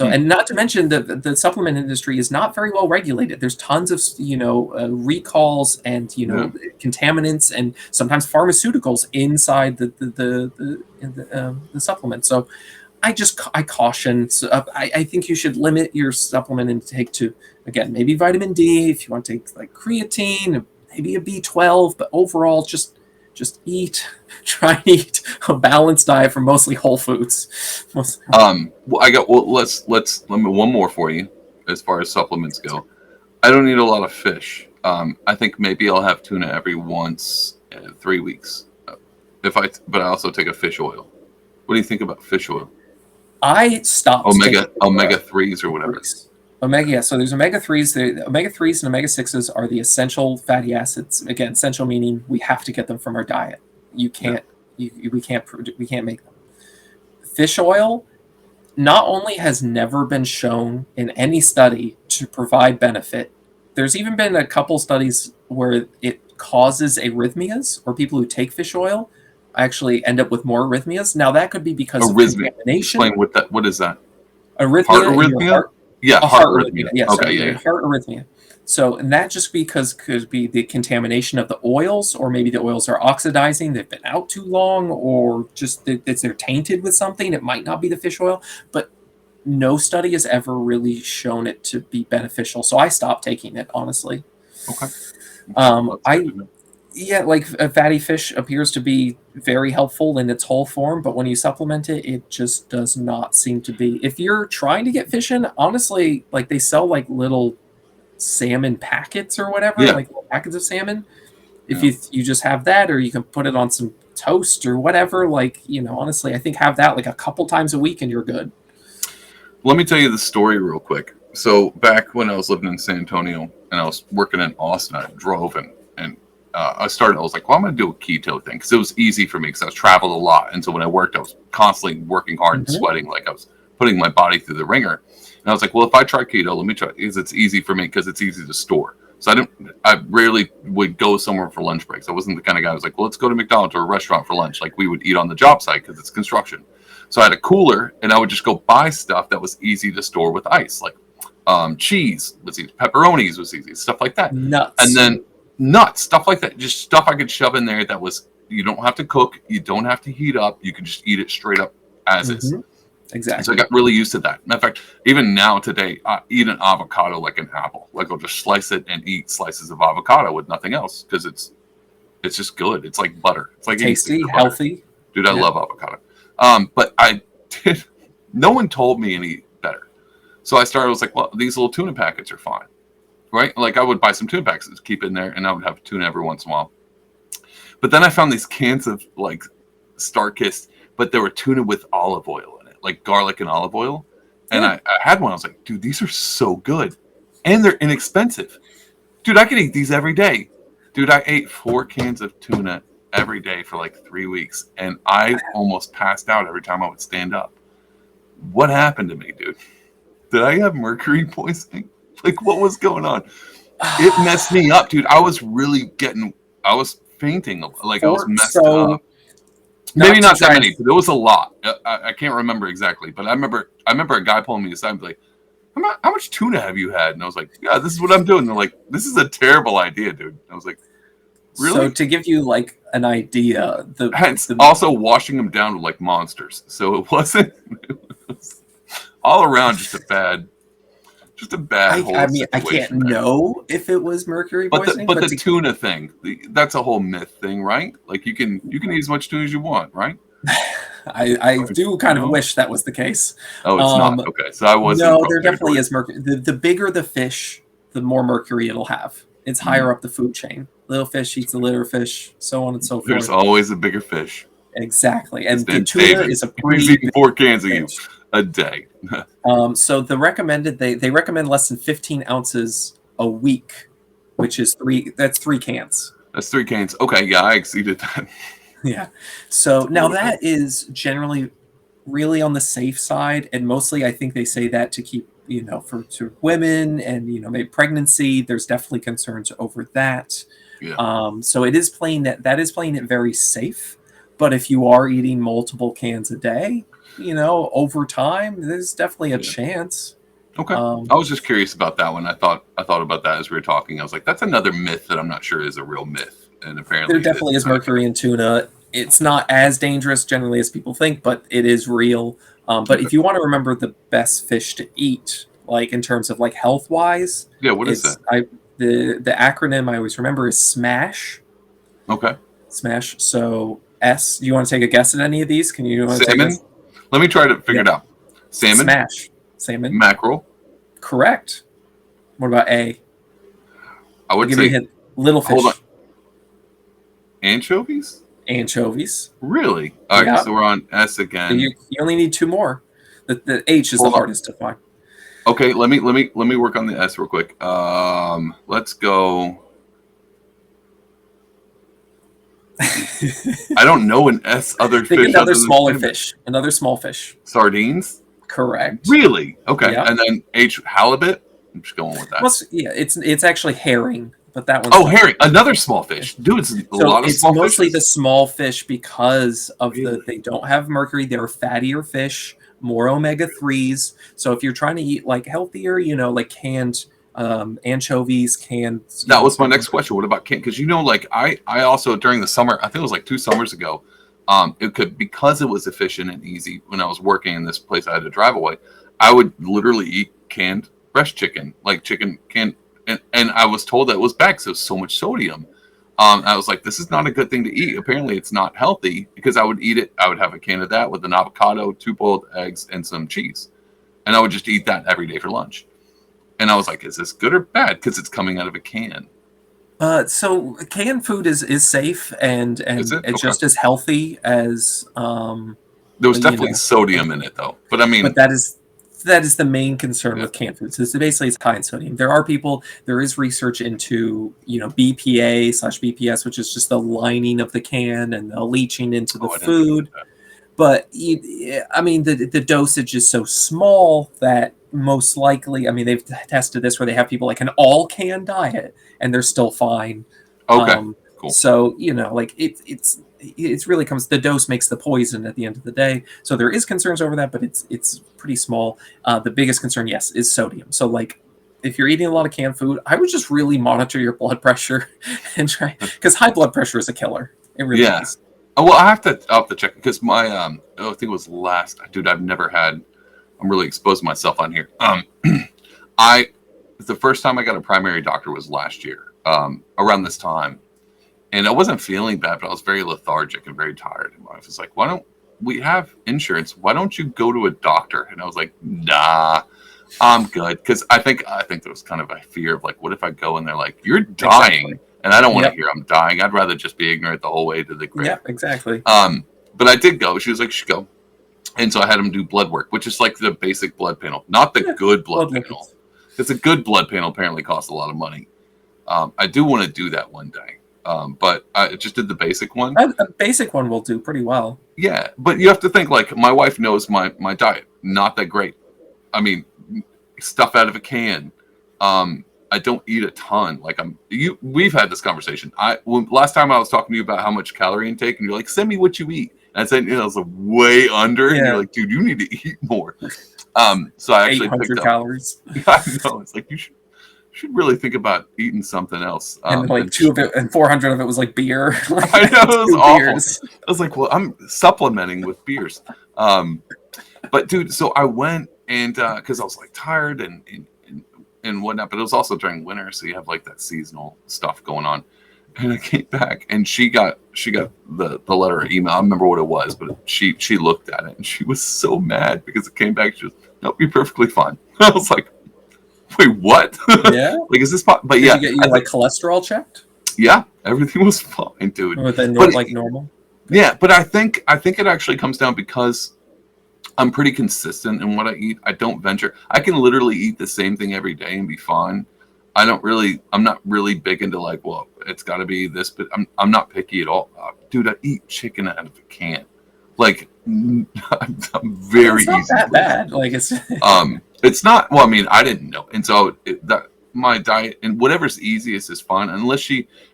And not to mention the supplement industry is not very well regulated. There's tons of recalls and contaminants and sometimes pharmaceuticals inside the supplement. So I caution. So I think you should limit your supplement intake to, again, maybe vitamin D if you want to take like creatine, maybe a B12, but overall just try and eat a balanced diet from mostly whole foods. Let me one more for you as far as supplements go. I don't eat a lot of fish. I think maybe I'll have tuna every once 3 weeks. But I also take a fish oil. What do you think about fish oil? I stopped taking Omega 3s or whatever. Omega, so there's omega 3s. The omega 3s and omega 6s are the essential fatty acids. Again, essential meaning we have to get them from our diet. We can't make them. Fish oil not only has never been shown in any study to provide benefit, there's even been a couple studies where it causes arrhythmias, or people who take fish oil actually end up with more arrhythmias. Now that could be because of contamination. Explain what is that? Arrhythmia, heart arrhythmia? Yeah, heart arrhythmia. Yeah, okay, sorry, heart arrhythmia. So, and that just could be the contamination of the oils, or maybe the oils are oxidizing, they've been out too long, or just they're tainted with something. It might not be the fish oil, but no study has ever really shown it to be beneficial. So I stopped taking it, honestly. Okay. Like fatty fish appears to be very helpful in its whole form, but when you supplement it, it just does not seem to be. If you're trying to get fish in, honestly, like they sell like little salmon packets or whatever, like little packets of salmon. If you just have that, or you can put it on some toast or whatever, like, honestly, I think have that like a couple times a week and you're good. Let me tell you the story real quick. So back when I was living in San Antonio and I was working in Austin, I drove and I was like, well, I'm going to do a keto thing because it was easy for me because I was traveled a lot. And so when I worked, I was constantly working hard and sweating, like I was putting my body through the ringer. And I was like, well, if I try keto, let me try it because it's easy for me because it's easy to store. So I rarely would go somewhere for lunch breaks. I wasn't the kind of guy who was like, well, let's go to McDonald's or a restaurant for lunch. Like we would eat on the job site because it's construction. So I had a cooler and I would just go buy stuff that was easy to store with ice, like cheese was easy, pepperonis was easy, stuff like that. Nuts. And then nuts, stuff like that, just stuff I could shove in there that was, you don't have to cook, you don't have to heat up, you can just eat it straight up as is. Exactly. So I got really used to that. Matter of fact, even now today, I eat an avocado like an apple. Like I'll just slice it and eat slices of avocado with nothing else because it's just good. It's like butter. It's like tasty, healthy. Dude, I love avocado. But no one told me any better. So I was like, well, these little tuna packets are fine. Right? Like I would buy some tuna packets to keep in there and I would have tuna every once in a while. But then I found these cans of like Star-Kissed, but there were tuna with olive oil in it, like garlic and olive oil. And I had one. I was like, dude, these are so good. And they're inexpensive. Dude, I could eat these every day. Dude, I ate 4 cans of tuna every day for like 3 weeks. And I almost passed out every time I would stand up. What happened to me, dude? Did I have mercury poisoning? Like, what was going on? It messed me up, dude. I was fainting. Like, I was messed up. Maybe not that many, but it was a lot. I can't remember exactly, but I remember a guy pulling me aside and be like, how much tuna have you had? And I was like, yeah, this is what I'm doing. And they're like, this is a terrible idea, dude. And I was like, really? So to give you like an idea, also washing them down with like monsters. So it wasn't all around just a bad I mean, I can't know if it was mercury poisoning. But the tuna thing, that's a whole myth thing, right? Like you can eat as much tuna as you want, right? I do kind of wish that was the case. Oh, it's not. Okay, so I wasn't. No, there definitely is mercury. The bigger the fish, the more mercury it'll have. It's higher up the food chain. Little fish eats a litter fish, so on and so forth. There's always a bigger fish. Exactly, and the tuna is a pretty eating 4 cans of you a day. So they recommend less than 15 ounces a week, which is 3 cans. That's 3 cans. Okay, yeah, I exceeded that. Yeah. So now that is generally really on the safe side, and mostly I think they say that to keep, to women and maybe pregnancy. There's definitely concerns over that. Yeah. So it is playing it very safe. But if you are eating multiple cans a day, over time, there's definitely a chance. Okay. I was just curious about that one. I thought about that as we were talking. I was like, that's another myth that I'm not sure is a real myth. And apparently there definitely is mercury in tuna. It's not as dangerous generally as people think, but it is real. But if you want to remember the best fish to eat, like in terms of like health wise, what is that? The acronym I always remember is SMASH. Okay. SMASH. So S. Do you want to take a guess at any of these? Can you? Salmon. Let me try to figure it out. Salmon. SMASH. Salmon. Mackerel. Correct. What about A? I would give you a say, hint. Little hold on, fish. anchovies? Anchovies. Really? All right, Yeah. so we're on S So again. you only need two more. The H is the Hold on. hardest to find. Okay, let me work on the S real quick. Let's go. I don't know an S other Think fish other another than smaller salmon. fish. Another small fish. Sardines? Correct. Really? Okay. Yeah. And then H, halibut? I'm just going with that. Well, yeah, it's actually herring, but that one's Oh, the herring, another small fish. Dude, it's a So lot of it's small mostly the fishes. small fish because of Really? they don't have mercury. They're fattier fish, more omega-3s. So if you're trying to eat like healthier, like canned anchovies, canned, That was my stuff next like that. question. What about can? Because like I also during the summer, I think it was like 2 summers ago, it could because it was efficient and easy when I was working in this place I had to drive away, I would literally eat canned breast chicken, like chicken canned, and I was told that it was bad because there was so much sodium. I was like, this is not a good thing to eat. Apparently, it's not healthy because I would eat it. I would have a can of that with an avocado, 2 boiled eggs, and some cheese, and I would just eat that every day for lunch. And I was like, is this good or bad? Because it's coming out of a can. So canned food is safe and Is it? it's Okay. just as healthy as There was you definitely know, sodium in it, though. But I mean, but that is the main concern yeah. with canned foods. It's basically it's high in sodium. There is research into BPA/BPS, which is just the lining of the can and the leaching into the Oh, I didn't know food. that. But I mean, the dosage is so small that most likely, I mean, they've tested this where they have people like an all can diet and they're still fine. Okay, cool. So like it's really comes the dose makes the poison at the end of the day. So there is concerns over that, but it's pretty small. The biggest concern, yes, is sodium. So like if you're eating a lot of canned food, I would just really monitor your blood pressure and try because high blood pressure is a killer. It really Yeah. is. Oh, well, I'll have to check because my I think it was last. Dude, I've never had. I'm really exposing myself on here. I the first time I got a primary doctor was last year, around this time, and I wasn't feeling bad, but I was very lethargic and very tired. And my wife was like, "Why don't we have insurance? Why don't you go to a doctor?" And I was like, "Nah, I'm good." Because I think there was kind of a fear of like, what if I go and they're like, "You're dying," Exactly. and I don't want to Yep. hear I'm dying. I'd rather just be ignorant the whole way to the grave. Yeah, exactly. But I did go. She was like, "You should go." And so I had him do blood work, which is like the basic blood panel, not the good blood panel. Because a good blood panel apparently costs a lot of money. I do want to do that one day, but I just did the basic one. A basic one will do pretty well. Yeah, but you have to think like my wife knows my diet, not that great. I mean, stuff out of a can. I don't eat a ton. Like we've had this conversation. Last time I was talking to you about how much calorie intake, and you're like, "Send me what you eat." And I said, I was like way under, and you're like, "Dude, you need to eat more." So I actually 800 picked up. calories. I know, it's like you should really think about eating something else. And like 400 of it was like beer. Like I know, it was awful. beers. I was like, well, I'm supplementing with beers. But dude, so I went and because I was like tired and whatnot, but it was also during winter, so you have like that seasonal stuff going on. And I came back and she got the letter or email. I don't remember what it was, but she looked at it and she was so mad because it came back. She was, "Nope, you're perfectly fine." I was like, "Wait, what?" Yeah. Like, is this? But Did yeah, you get your like cholesterol checked? yeah, everything was fine, dude. Like normal? Yeah, but I think it actually comes down because I'm pretty consistent in what I eat. I don't venture. I can literally eat the same thing every day and be fine. I'm not really big into like, well, it's got to be this, but I'm not picky at all. Dude, I eat chicken out of a can. Like, I'm very It's not easy. that bad. Like it's It's not. Well, I mean, I didn't know, and so my diet and whatever's easiest is fine. Unless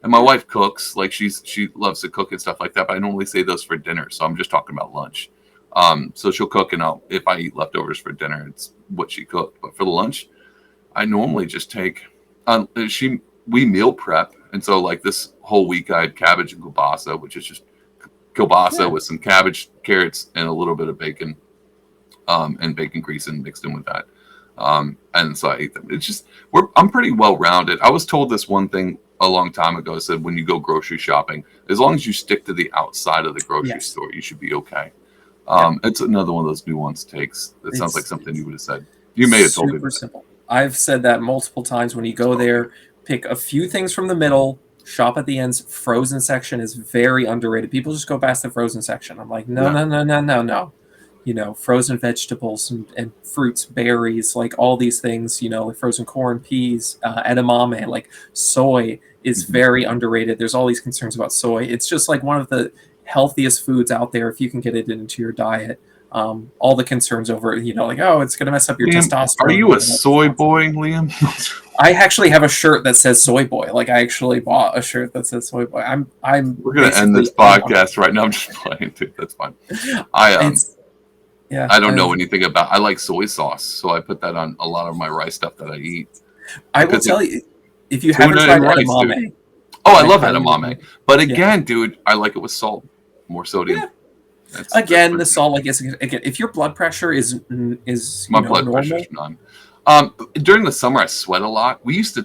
my wife cooks, like she loves to cook and stuff like that. But I normally say those for dinner, so I'm just talking about lunch. So she'll cook, and if I eat leftovers for dinner, it's what she cooked. But for the lunch, I normally just take. We meal prep, and so like this whole week I had cabbage and kielbasa, which is just kielbasa with some cabbage, carrots, and a little bit of bacon, and bacon grease and mixed in with that. And so I ate them. It's just I'm pretty well rounded. I was told this one thing a long time ago. It said when you go grocery shopping, as long as you stick to the outside of the grocery store, you should be okay. It's another one of those nuanced takes. That sounds like something you would have said. You may have told me. Super simple. I've said that multiple times. When you go there, pick a few things from the middle, shop at the ends. Frozen section is very underrated. People just go past the frozen section. I'm like, no, Yeah. no, no, no, no, no. Frozen vegetables and fruits, berries, like all these things, like frozen corn, peas, edamame, like soy is very underrated. There's all these concerns about soy. It's just like one of the healthiest foods out there if you can get it into your diet. All the concerns over, like, oh, it's going to mess up your Liam, testosterone. are you a soy boy, Liam? I actually have a shirt that says soy boy. Like, I actually bought a shirt that says soy boy. We're going to end this podcast right now. I'm just playing, dude. That's fine. I don't know anything about. I like soy sauce, so I put that on a lot of my rice stuff that I eat. I will tell you, if you haven't tried edamame. Oh, I love edamame, but again, dude, I like it with salt, more sodium. Yeah. Again, the salt, I guess, again, if your blood pressure is my blood pressure is none. During the summer, I sweat a lot. We used to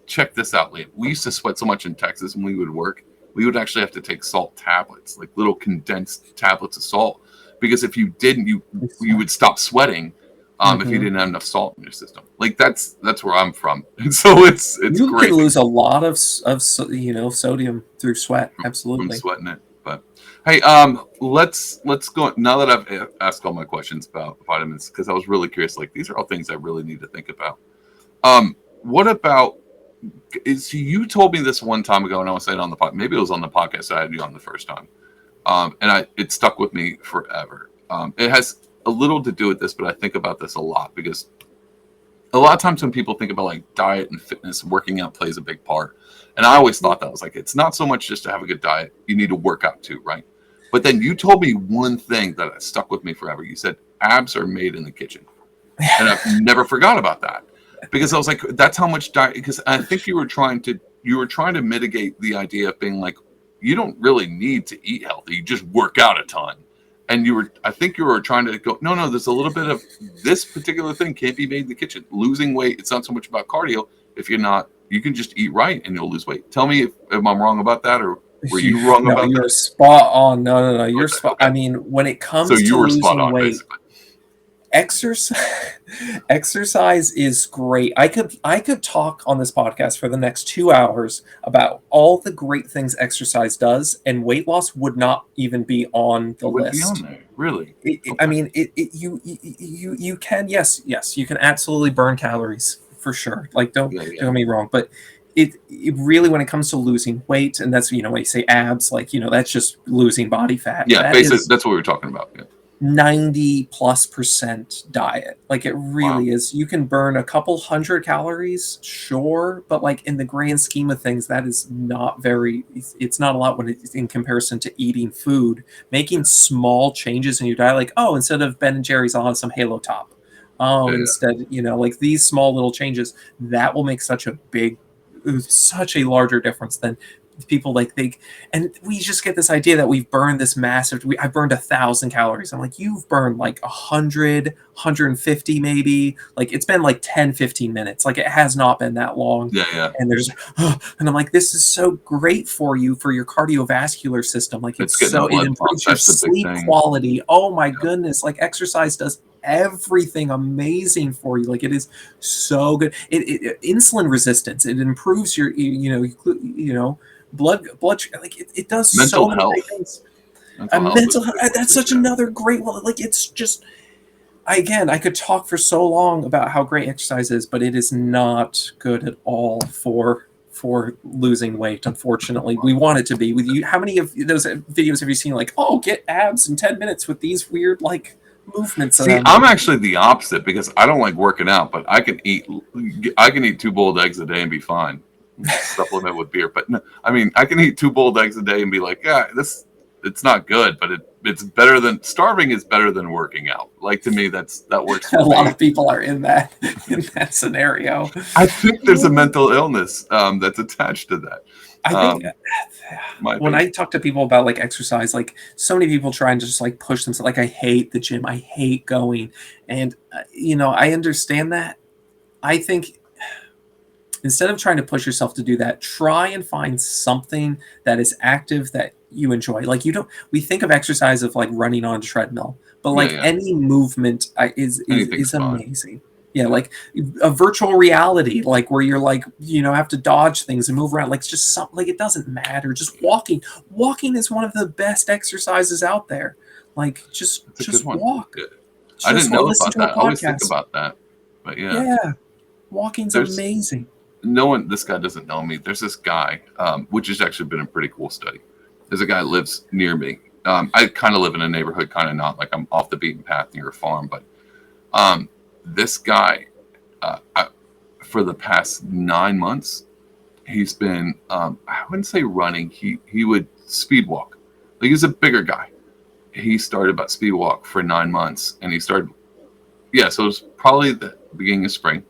check this out, Liam. We used to sweat so much in Texas when we would work. We would actually have to take salt tablets, like little condensed tablets of salt. Because if you didn't, you would stop sweating if you didn't have enough salt in your system. Like that's where I'm from, and so it's you great. You can lose a lot of sodium through sweat. Absolutely, from sweating it. But hey, let's go now that I've asked all my questions about vitamins, because I was really curious. Like these are all things I really need to think about. What about? You told me this one time ago, and I was saying on the podcast. Maybe it was on the podcast I had you on the first time. And it stuck with me forever. It has a little to do with this, but I think about this a lot because a lot of times when people think about like diet and fitness, working out plays a big part. And I always thought that was like, it's not so much just to have a good diet. You need to work out too, right? But then you told me one thing that stuck with me forever. You said abs are made in the kitchen. And I've never forgot about that because I was like, that's how much diet, because I think you were trying to mitigate the idea of being like, you don't really need to eat healthy. You just work out a ton. And I think you were trying to go, no, there's a little bit of this particular thing can't be made in the kitchen. Losing weight, it's not so much about cardio. If you're not, you can just eat right and you'll lose weight. Tell me if I'm wrong about that, or were you wrong about that? No, you're spot on. No, you're spot. Okay. I mean, when it comes to losing weight, basically. Exercise is great. I could talk on this podcast for the next 2 hours about all the great things exercise does, and weight loss would not even be on the list. Be on there, really? I mean, you can you can absolutely burn calories for sure. Like don't get me wrong, but it really, when it comes to losing weight, and that's when you say abs, like that's just losing body fat. Yeah, basically that's what we were talking about. Yeah. 90+% diet. Like it really is. You can burn a couple hundred calories, sure, but like in the grand scheme of things, that is not it's not a lot when it's in comparison to eating food. Making small changes in your diet, like, oh, instead of Ben and Jerry's, I'll have some Halo Top. Instead, like these small little changes, that will make such a larger difference than people and we just get this idea that we've burned this massive. I burned 1,000 calories. I'm like, you've burned like 100, 150 maybe. Like it's been like 10, 15 minutes. Like it has not been that long. Yeah. And and I'm like, this is so great for you, for your cardiovascular system. Like it improves your sleep quality. Oh my goodness. Like exercise does everything amazing for you. Like it is so good. It insulin resistance. It improves your blood like it does mental so health. many things. Mental health, that's such another great one. Like it's just, again, I could talk for so long about how great exercise is, but it is not good at all for losing weight. Unfortunately, we want it to be. With you, how many of those videos have you seen? Like, oh, get abs in 10 minutes with these weird like movements. See, I'm actually the opposite because I don't like working out, but I can eat 2 boiled eggs a day and be fine. Supplement with beer, but no, I mean, I can eat 2 boiled eggs a day and be like, yeah, it's not good, but it's better than starving is better than working out. Like to me, that works. A lot of people are in that scenario. I think there's a mental illness that's attached to that. I think when I talk to people about like exercise, like so many people try and just like push themselves. Like I hate the gym, I hate going, and I understand that. I think instead of trying to push yourself to do that, try and find something that is active that you enjoy. Like we think of exercise of like running on a treadmill, but like any movement is amazing. Yeah, like a virtual reality, like where you're like, have to dodge things and move around. Like it's just something, like it doesn't matter. Just walking. Walking is one of the best exercises out there. Like just That's a good one. walk. Yeah. I didn't Just know listen about to a that. I always think podcast. about that. But yeah, Yeah. Walking's there's amazing. no one. This guy doesn't know me. There's this guy, which has actually been a pretty cool study. There's a guy that lives near me. I kind of live in a neighborhood, kind of not, like I'm off the beaten path near a farm, but this guy, for the past 9 months, he's been, I wouldn't say running. He would speed walk. Like he's a bigger guy. He started about speed walk for 9 months, and he started. Yeah, so it was probably the beginning of spring.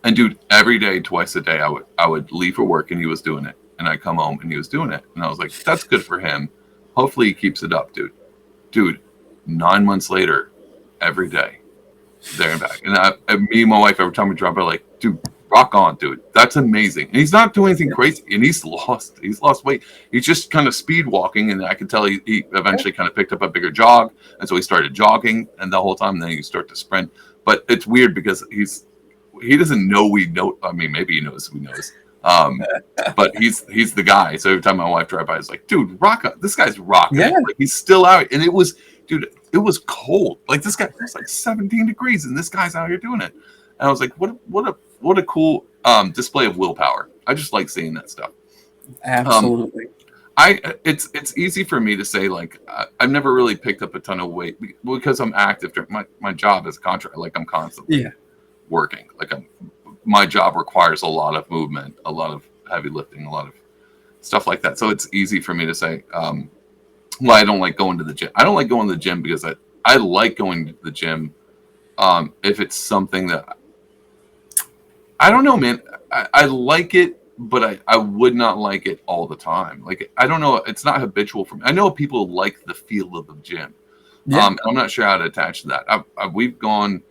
And dude, every day, twice a day, I would leave for work and he was doing it, and I come home and he was doing it, and I was like, that's good for him. Hopefully he keeps it up, dude. Dude, 9 months later, every day, there and back. And me and my wife, every time we drop by, like, dude, rock on, dude. That's amazing. And he's not doing anything crazy, and he's lost weight. He's just kind of speed walking, and I could tell he eventually kind of picked up a bigger jog, and so he started jogging, and the whole time then you start to sprint. But it's weird because he doesn't know we know. I mean, maybe he knows we knows. But he's the guy. So every time my wife drives by, it's like, dude, rock on. This guy's rocking. Yeah. Like, he's still out, and it was cold. Like this guy was like 17 degrees, and this guy's out here doing it. And I was like, what a cool display of willpower. I just like seeing that stuff. Absolutely. It's easy for me to say, like, I've never really picked up a ton of weight because I'm active. My job is a contract. Like, I'm constantly working. Like, my job requires a lot of movement, a lot of heavy lifting, a lot of stuff like that. So it's easy for me to say, well, I don't like going to the gym. I don't like going to the gym because I like going to the gym if it's something that I don't know, man. I like it, but I would not like it all the time. Like, I don't know. It's not habitual for me. I know people like the feel of the gym. Yeah. I'm not sure how to attach to that. We've gone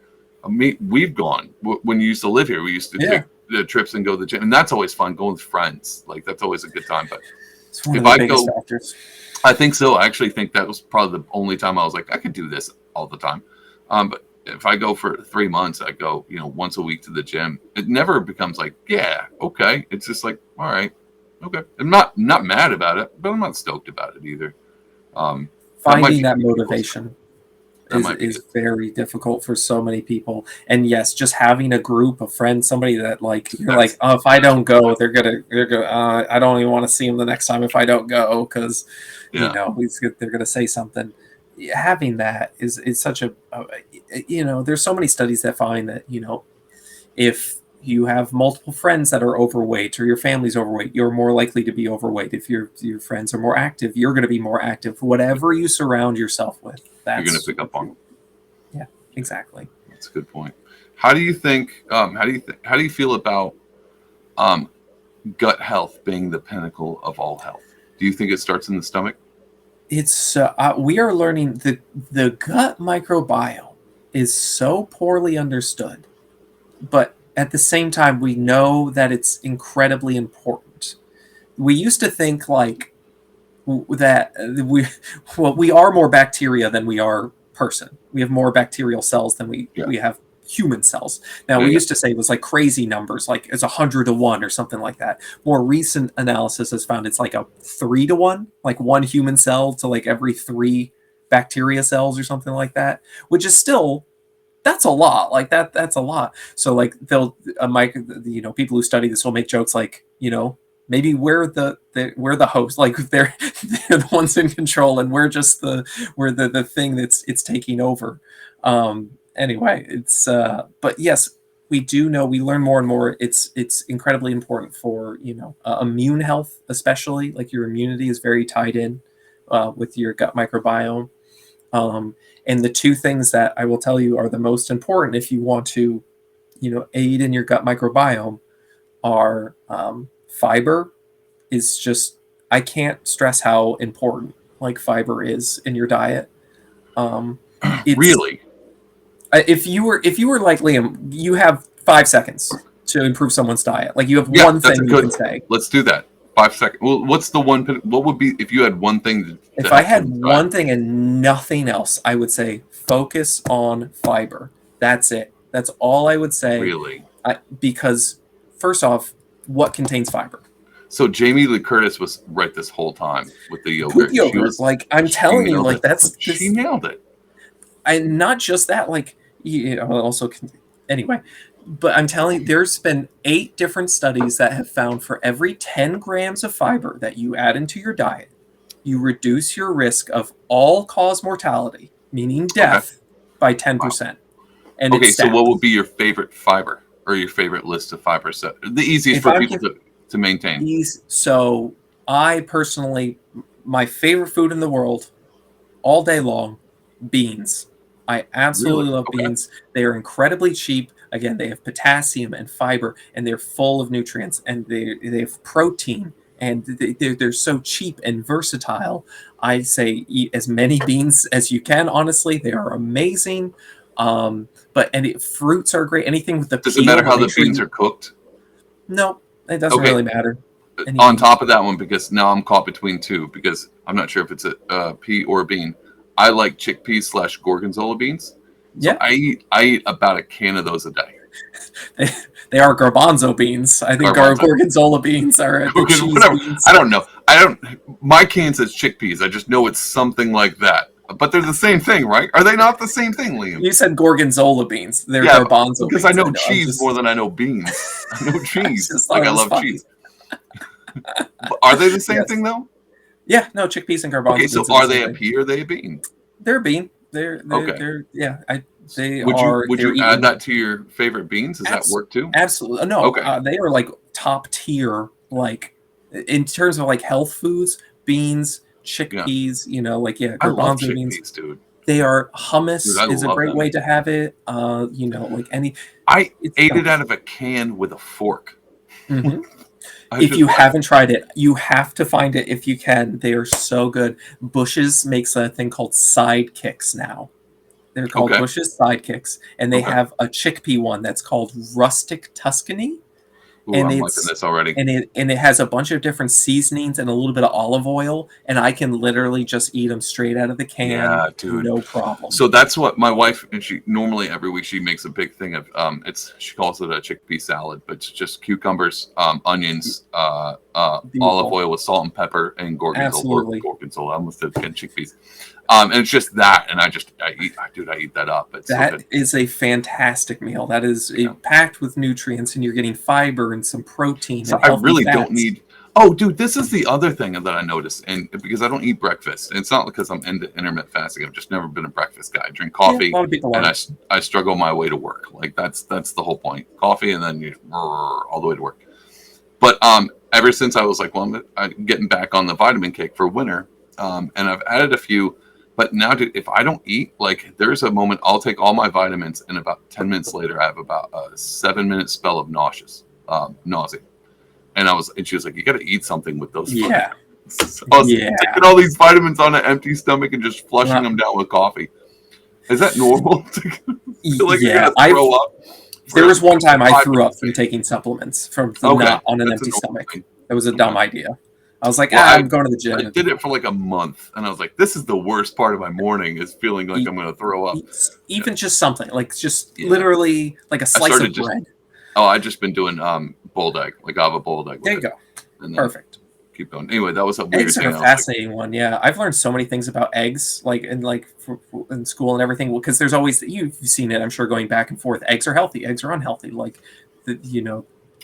when you used to live here. We used to take the trips and go to the gym, and that's always fun. Going with friends, like that's always a good time. But it's one of the biggest factors. I think so. I actually think that was probably the only time I was like, I could do this all the time. But if I go for 3 months, I go, once a week to the gym. It never becomes like, yeah, okay. It's just like, all right, okay. I'm not mad about it, but I'm not stoked about it either. Finding that motivation is very difficult for so many people. And yes, just having a group of friends, somebody that like you're like, oh, if I don't go, they're gonna I don't even want to see them the next time if I don't go because they're gonna say something. Having that is such a there's so many studies that find that if you have multiple friends that are overweight or your family's overweight, you're more likely to be overweight. If your friends are more active, you're going to be more active. Whatever you surround yourself with, you're going to pick up on. Yeah, exactly. That's a good point. How do you think? How do you feel about gut health being the pinnacle of all health? Do you think it starts in the stomach? It's we are learning the gut microbiome is so poorly understood, but at the same time, we know that it's incredibly important. We used to think like that we are more bacteria than we are person. We have more bacterial cells than we have human cells. Now, we used to say it was like crazy numbers, like it's 100 to 1 or something like that. More recent analysis has found it's like a 3 to 1, like 1 human cell to like every 3 bacteria cells or something like that, which is still, that's a lot. Like that's a lot. So like they'll people who study this will make jokes like, maybe we're the host, like they're the ones in control and we're just the thing it's taking over. Anyway, it's but yes, we do know, we learn more and more it's incredibly important for immune health, especially like your immunity is very tied in with your gut microbiome. And the 2 things that I will tell you are the most important if you want to aid in your gut microbiome are fiber. Is just, I can't stress how important like fiber is in your diet. Really? If you were like Liam, you have 5 seconds to improve someone's diet. Like you have one thing you can say. Let's do that. 5 seconds. Well, what's the one? What would be if you had one thing? If I had one thing and nothing else, I would say focus on fiber. That's it. That's all I would say. Really? Because first off, what contains fiber? So Jamie Lee Curtis was right this whole time with the Poop yogurt. yogurt. Like I'm telling you, like she nailed it. And not just that, like also anyway. But I'm telling you, there's been 8 different studies that have found for every 10 grams of fiber that you add into your diet, you reduce your risk of all-cause mortality, meaning death, by 10%. Wow. And okay, so what would be your favorite fiber or your favorite list of fiber? So the easiest for people to maintain. So I personally, my favorite food in the world, all day long, beans. I absolutely love beans. They are incredibly cheap. Again, they have potassium and fiber, and they're full of nutrients, and they have protein, and they're so cheap and versatile. I say eat as many beans as you can. Honestly, they are amazing. Fruits are great. Anything with the does it matter how the beans are cooked? No, it doesn't really matter. On top of that one, because now I'm caught between two, because I'm not sure if it's a pea or a bean. I like chickpeas / gorgonzola beans. So I eat about a can of those a day. They are garbanzo beans. I think gorgonzola beans are cheese beans. I don't know. My can says chickpeas. I just know it's something like that. But they're the same thing, right? Are they not the same thing, Liam? You said gorgonzola beans. They're garbanzo because beans. I know cheese more than I know beans. I know cheese. I love cheese. Are they the same thing, though? Yeah, no, chickpeas and garbanzo beans. Okay, so are they a pea or are they a bean? They're a bean. They're Would you add that to your favorite beans? Does that work too? Absolutely. No. Okay. They are like top tier, like in terms of like health foods, beans, chickpeas. Garbanzo beans, dude. They are hummus is a great way to have it. I ate it out of a can with a fork. Mm-hmm. If you haven't tried it, you have to find it if you can. They are so good. Bush's makes a thing called sidekicks now. They're called Bush's sidekicks, and they have a chickpea one that's called Rustic Tuscany. Ooh, I'm liking this already. And it has a bunch of different seasonings and a little bit of olive oil, and I can literally just eat them straight out of the can. Yeah, dude, no problem. So that's what my wife, and she normally every week she makes a big thing of. She calls it a chickpea salad, but it's just cucumbers, onions, olive oil with salt and pepper, and gorgonzola. Gorgonzola, I almost said chickpeas. And it's just that, and I eat that up. That is a fantastic meal. That is packed with nutrients, and you're getting fiber and some protein. So I really don't need. Oh, dude, this is the other thing that I noticed, and because I don't eat breakfast, and it's not because I'm into intermittent fasting. I've just never been a breakfast guy. I drink coffee, and I struggle my way to work. Like that's the whole point. Coffee, and then you all the way to work. But ever since I was like, well, I'm getting back on the vitamin kick for winter, and I've added a few. But now, dude, if I don't eat, like, there's a moment I'll take all my vitamins, and about 10 minutes later, I have about a 7-minute spell of nausea. And she was like, you got to eat something with those. Yeah. So I was taking all these vitamins on an empty stomach and just flushing them down with coffee. Is that normal? Feel like you're gonna throw up? There was one time I threw up from taking supplements from not on an empty stomach. It was a dumb idea. I was like, I'm going to the gym. I did it for like a month, and I was like, this is the worst part of my morning is feeling like I'm going to throw up. Even just something, like just literally like a slice of bread. I've just been doing boiled egg. Like I have a boiled egg. There you go. Perfect. Keep going. Anyway, that was a weird thing. Eggs are a fascinating one. Yeah, I've learned so many things about eggs, in school and everything. Because there's always you've seen it. I'm sure going back and forth. Eggs are healthy. Eggs are unhealthy.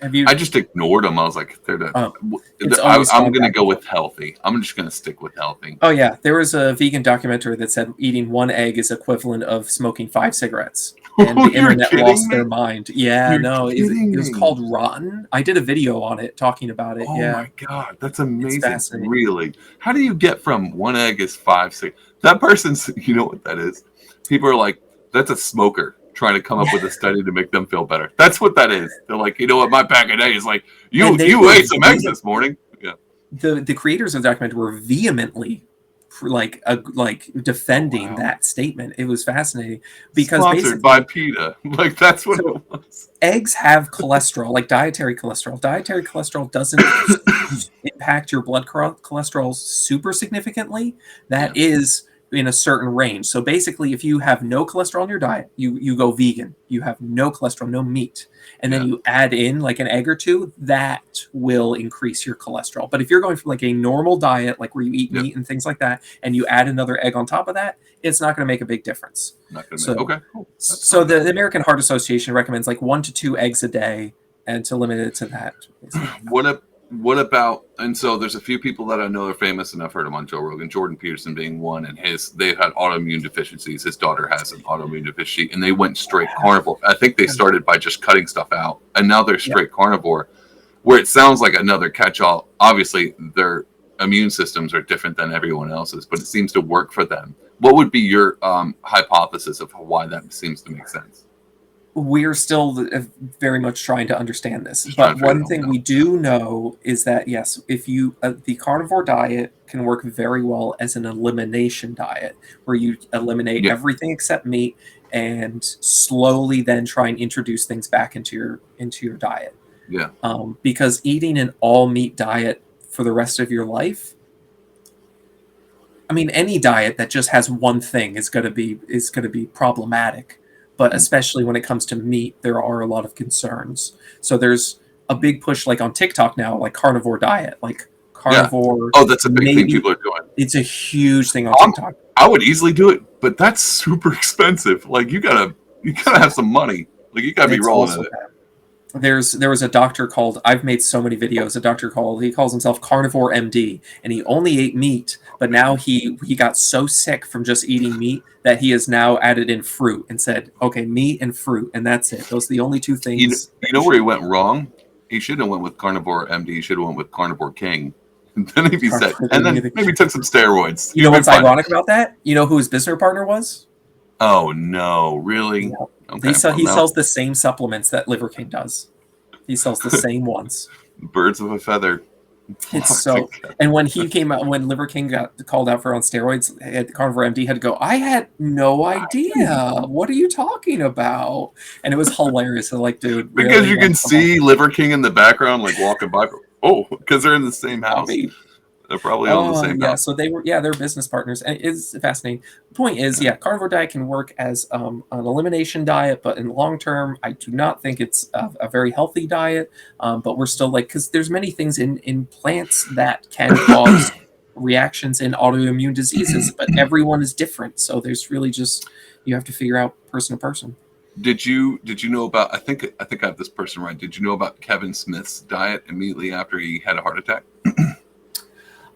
I just ignored them. I was like, I'm going to go with healthy. I'm just going to stick with healthy. Oh, yeah. There was a vegan documentary that said eating 1 egg is equivalent of smoking 5 cigarettes. And the internet lost their mind. Yeah, it was called Rotten. I did a video on it talking about it. Oh, my God. That's amazing. Really? How do you get from 1 egg is 5 cigarettes? That person's, you know what that is? People are like, that's a smoker trying to come up with a study to make them feel better. That's what that is. They're like, you know what, my pack of eggs is like, you ate some eggs this morning. Yeah. The creators of the documentary were vehemently defending that statement. It was fascinating because sponsored by PETA. Like that's what it was. Eggs have cholesterol, like dietary cholesterol. Dietary cholesterol doesn't impact your blood cholesterol super significantly. That is in a certain range. So basically, if you have no cholesterol in your diet, you go vegan. You have no cholesterol, no meat, and then you add in like an egg or two, that will increase your cholesterol. But if you're going from like a normal diet, like where you eat meat and things like that, and you add another egg on top of that, it's not going to make a big difference. Okay, cool. So the American Heart Association recommends like 1 to 2 eggs a day, and to limit it to that. What about, and so there's a few people that I know are famous, and I've heard them on Joe Rogan, Jordan Peterson being one, and they've had autoimmune deficiencies. His daughter has an autoimmune deficiency, and they went straight carnivore. I think they started by just cutting stuff out, and now they're straight carnivore, where it sounds like another catch-all. Obviously, their immune systems are different than everyone else's, but it seems to work for them. What would be your hypothesis of why that seems to make sense? We're still very much trying to understand this. But one thing we do know is that, yes, if you the carnivore diet can work very well as an elimination diet, where you eliminate everything except meat and slowly then try and introduce things back into your diet. Yeah. Because eating an all meat diet for the rest of your life, I mean, any diet that just has one thing is going to be problematic. But especially when it comes to meat, there are a lot of concerns. So there's a big push, like on TikTok now, like carnivore diet, like carnivore. Oh, that's a big thing people are doing. It's a huge thing on TikTok. I would easily do it, but that's super expensive. Like you gotta have some money. Like you gotta be rolling in it. There was a doctor called, I've made so many videos, he calls himself Carnivore MD, and he only ate meat, but now he got so sick from just eating meat that he has now added in fruit and said, okay, meat and fruit, and that's it. Those are the only two things. You know where he went wrong? He shouldn't have went with Carnivore MD. He should have went with Carnivore King. And then he'd be set. And then maybe took some steroids. You know what's ironic about that? You know who his business partner was? Oh, no. Really? Yeah. Okay, he sells the same supplements that Liver King does. He sells the same ones. Birds of a feather. It's and when he came out, when Liver King got called out for on steroids, Carnivore MD had to go, I had no idea. What are you talking about? And it was hilarious. Like, dude. Because really, you can see Liver King in the background, like walking by. Oh, because they're in the same house. They're probably on the same house. So they're business partners. And it's fascinating. The point is, carnivore diet can work as an elimination diet, but in the long term, I do not think it's a very healthy diet. But we're still because there's many things in plants that can cause reactions in autoimmune diseases, but everyone is different. So there's really just, you have to figure out person to person. Did you know about, I think I have this person right. Did you know about Kevin Smith's diet immediately after he had a heart attack?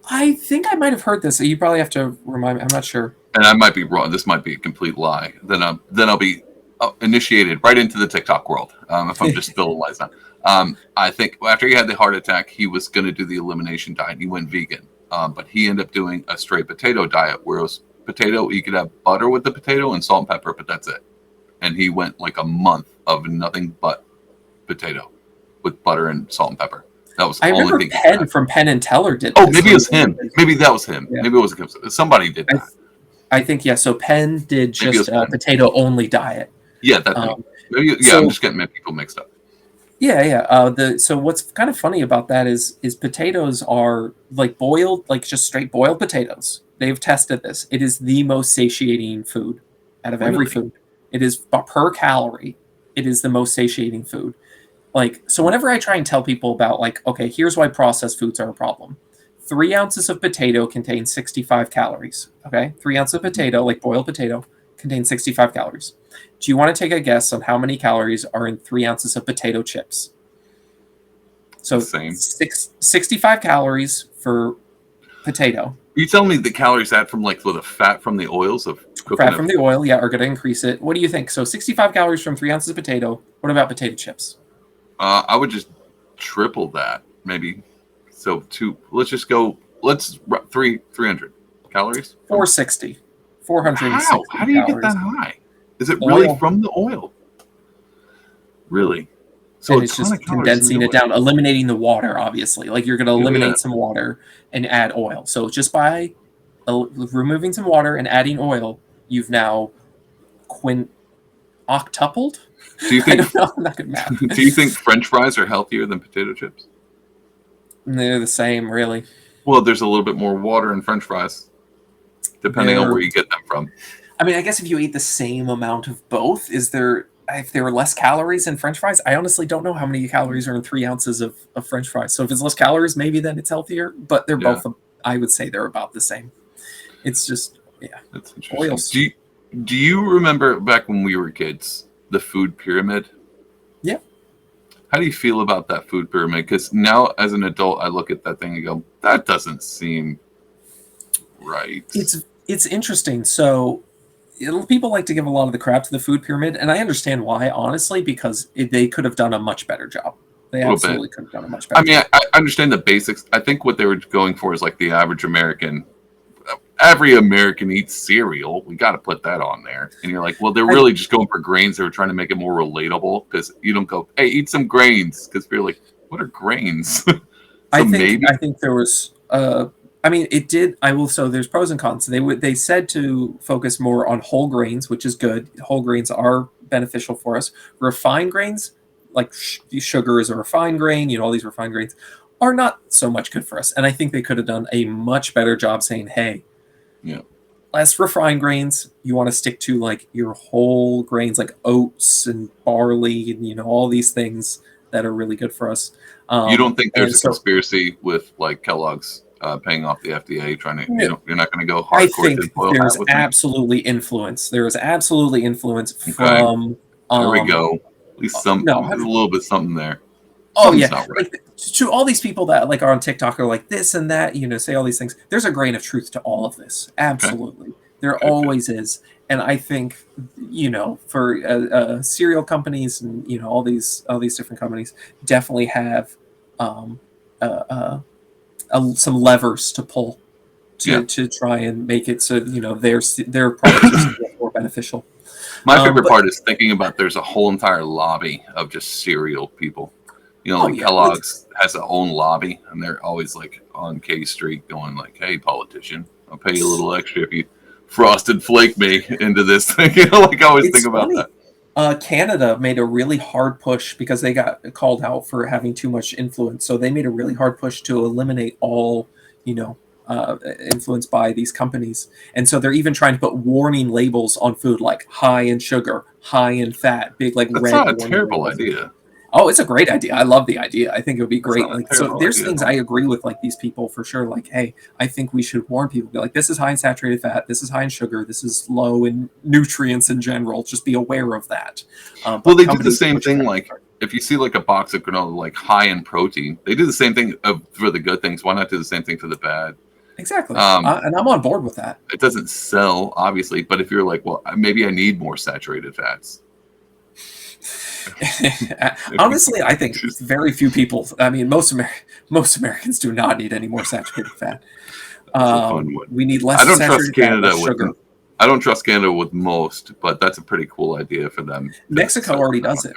I think I might have heard this. You probably have to remind me. I'm not sure. And I might be wrong. This might be a complete lie. Then I'll be initiated right into the TikTok world if I'm just spilling lies now. I think after he had the heart attack, he was going to do the elimination diet. He went vegan, but he ended up doing a straight potato diet, where it was potato. You could have butter with the potato and salt and pepper, but that's it. And he went like a month of nothing but potato with butter and salt and pepper. That was the only thing. Penn from Penn and Teller did. Oh, maybe it was him. Maybe that was him. Yeah. Maybe it wasn't him. Somebody did that. I think so Penn did just a potato only diet. Yeah, that. Maybe I'm just getting my people mixed up. Yeah. So what's kind of funny about that is potatoes are like boiled, like just straight boiled potatoes. They've tested this. It is the most satiating food out of every food. It is per calorie. It is the most satiating food. So whenever I try and tell people about okay, here's why processed foods are a problem. 3 ounces of potato contains 65 calories. Okay, 3 ounces of potato, like boiled potato, contains 65 calories. Do you want to take a guess on how many calories are in 3 ounces of potato chips? So 65 calories for potato. You tell me the calories add from the fat from the oils of cooking. Fat from the oil, are going to increase it. What do you think? So 65 calories from 3 ounces of potato. What about potato chips? I would just triple that, maybe. So let's just go. 300 calories. 460. 460. How do you get that high? Is it really from the oil? Really? So it's just condensing it down, eliminating the water. Obviously, you're going to eliminate some water and add oil. So just by removing some water and adding oil, you've now octupled. Do you think? I don't know. I'm not good at math. Do you think French fries are healthier than potato chips? They're the same, really. Well, there's a little bit more water in French fries. depending on where you get them from. I mean, I guess if you eat the same amount of both, if there are less calories in French fries, I honestly don't know how many calories are in 3 ounces of French fries. So if it's less calories, maybe then it's healthier. But they're both, I would say they're about the same. It's just, That's interesting. Do you remember back when we were kids, the food pyramid? Yeah. How do you feel about that food pyramid? Because now as an adult, I look at that thing and go, that doesn't seem right. It's interesting. So people like to give a lot of the crap to the food pyramid, and I understand why, honestly, because they could have done a much better job. They absolutely could have done a much better job. I understand the basics. I think what they were going for is like the average American. Every American eats cereal. We got to put that on there. And you're like, well, they're really just going for grains. They were trying to make it more relatable because you don't go, hey, eat some grains. Because you're like, what are grains? I think there was it did. So there's pros and cons. They said to focus more on whole grains, which is good. Whole grains are beneficial for us. Refined grains, like sugar is a refined grain, all these refined grains, are not so much good for us. And I think they could have done a much better job saying, hey, less refined grains. You want to stick to like your whole grains, like oats and barley, and all these things that are really good for us. You don't think there's a conspiracy with like Kellogg's paying off the FDA, trying to, you're not going to go hardcore? I think there's absolutely influence. There is absolutely influence from. There we go. At least there's a little bit something there. Something's not right. Like, to all these people that like are on TikTok are like this and that, say all these things. There's a grain of truth to all of this. Absolutely, there always is. And I think, for cereal companies and all these different companies definitely have some levers to pull to try and make it so their products are more beneficial. My favorite part is thinking about there's a whole entire lobby of just cereal people. Kellogg's has their own lobby, and they're always like on K Street going like, "Hey, politician, I'll pay you a little extra if you frosted flake me into this thing." I always think about that. Canada made a really hard push because they got called out for having too much influence. So they made a really hard push to eliminate all, influence by these companies. And so they're even trying to put warning labels on food like high in sugar, high in fat, big like That's red. That's not a terrible idea. Oh, it's a great idea. I love the idea. I think it would be great. So there's things I agree with like these people for sure. Like, hey, I think we should warn people. Be like, this is high in saturated fat. This is high in sugar. This is low in nutrients in general. Just be aware of that. Well, they do the same thing. Like if you see like a box of granola like high in protein, they do the same thing for the good things. Why not do the same thing for the bad? Exactly. And I'm on board with that. It doesn't sell, obviously, but if you're like, well, maybe I need more saturated fats. Honestly, I think very few people. I mean, most Americans do not need any more saturated fat. We need less. I don't trust Canada with sugar. I don't trust Canada with most, but that's a pretty cool idea for them. Mexico already does it.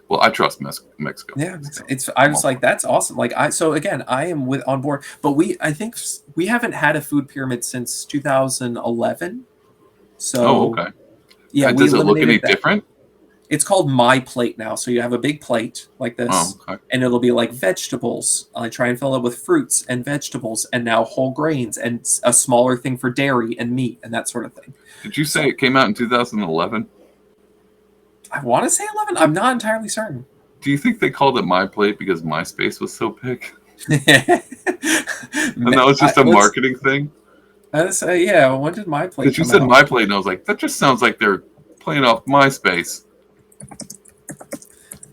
Well, I trust Mexico. Yeah, I was like, that's awesome. Like I am on board. But I think we haven't had a food pyramid since 2011. So okay. Yeah, does it look any different? It's called My Plate now. So you have a big plate like this, and it'll be like vegetables. I try and fill it with fruits and vegetables, and now whole grains, and a smaller thing for dairy and meat and that sort of thing. Did you say it came out in 2011? I want to say 11. I'm not entirely certain. Do you think they called it My Plate because MySpace was so big? And that was just a marketing thing? Yeah, when did My Plate Because you said My Plate, and I was like, that just sounds like they're playing off MySpace.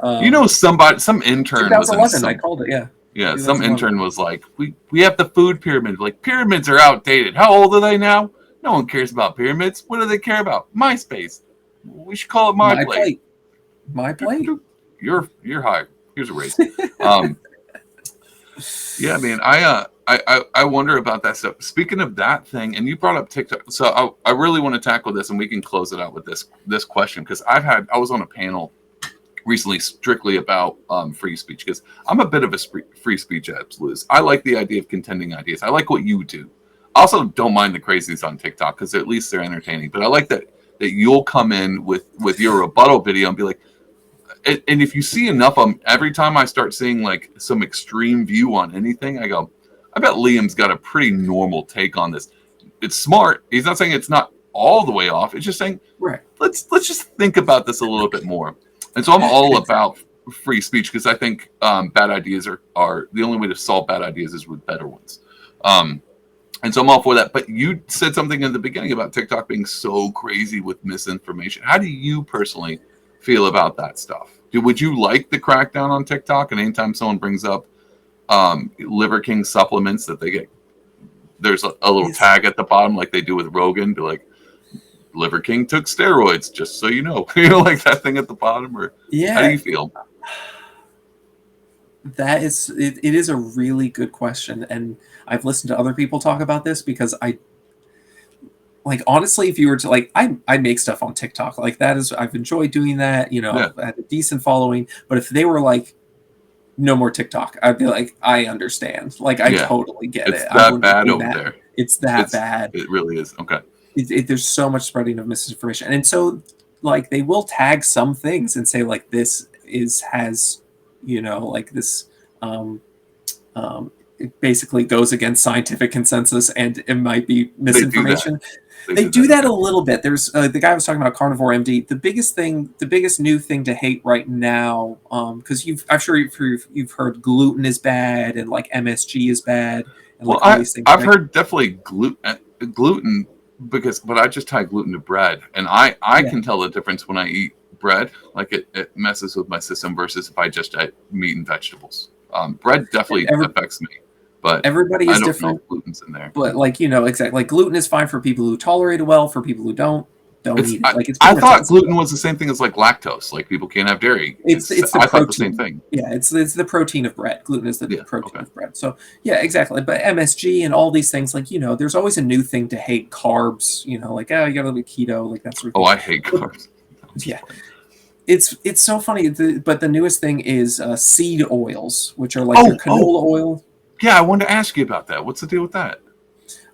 Some intern 2011, I called it, yeah. Yeah, some intern was like, we have the food pyramid. Like, pyramids are outdated. How old are they now? No one cares about pyramids. What do they care about? MySpace. We should call it My Plate. My Plate? You're high. Here's a raise. Yeah, man. I wonder about that stuff. Speaking of that thing, and you brought up TikTok, so I really want to tackle this, and we can close it out with this question, because I was on a panel recently strictly about free speech, because I'm a bit of a free speech absolutist. I like the idea of contending ideas. I like what you do. I also don't mind the crazies on TikTok, because at least they're entertaining. But I like that you'll come in with your rebuttal video and be like, and if you see enough of them, every time I start seeing like some extreme view on anything, I go, I bet Liam's got a pretty normal take on this. it's smart. He's not saying it's not all the way off. It's just saying Right. let's just think about this a little bit more. And so I'm all about free speech because I think bad ideas are the only way to solve bad ideas is with better ones. And so I'm all for that. But you said something in the beginning about TikTok being so crazy with misinformation. How do you personally feel about that stuff? Would you like the crackdown on TikTok? And anytime someone brings up Liver King supplements that they get, there's a little tag at the bottom like they do with Rogan, be like, Liver King took steroids, just so you know. Like that thing at the bottom, or how do you feel? That is, it is a really good question, and I've listened to other people talk about this because honestly, if you were to I make stuff on TikTok, I've enjoyed doing that, I had a decent following, but if they were like, no more TikTok, I'd be like, I understand, I totally get it. It's that bad over there. It's that bad. It really is. Okay. There's so much spreading of misinformation, and so they will tag some things and say this has this it basically goes against scientific consensus and it might be misinformation. They do that a little bit. There's the guy was talking about Carnivore MD. The biggest new thing to hate right now, because I'm sure you've heard gluten is bad and MSG is bad. And all these things. I've heard definitely gluten but I just tie gluten to bread, and I can tell the difference when I eat bread. It messes with my system versus if I just eat meat and vegetables. Bread definitely affects me, but everybody is different. Know if gluten's in there, but exactly. Gluten is fine for people who tolerate it well. For people who don't eat it. I thought gluten was the same thing as lactose. People can't have dairy. It's the I protein. thought the same thing. Yeah, it's the protein of bread. Gluten is the protein of bread. So yeah, exactly. But MSG and all these things, there's always a new thing to hate. Carbs, you gotta live with keto, that's. I hate carbs. Yeah. It's so funny, but the newest thing is seed oils, which are your canola oil. Yeah, I wanted to ask you about that. What's the deal with that?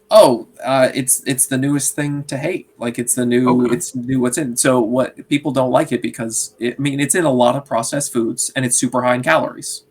It's the newest thing to hate. It's the new, it's new what's in. So what people don't like it because it's in a lot of processed foods and it's super high in calories.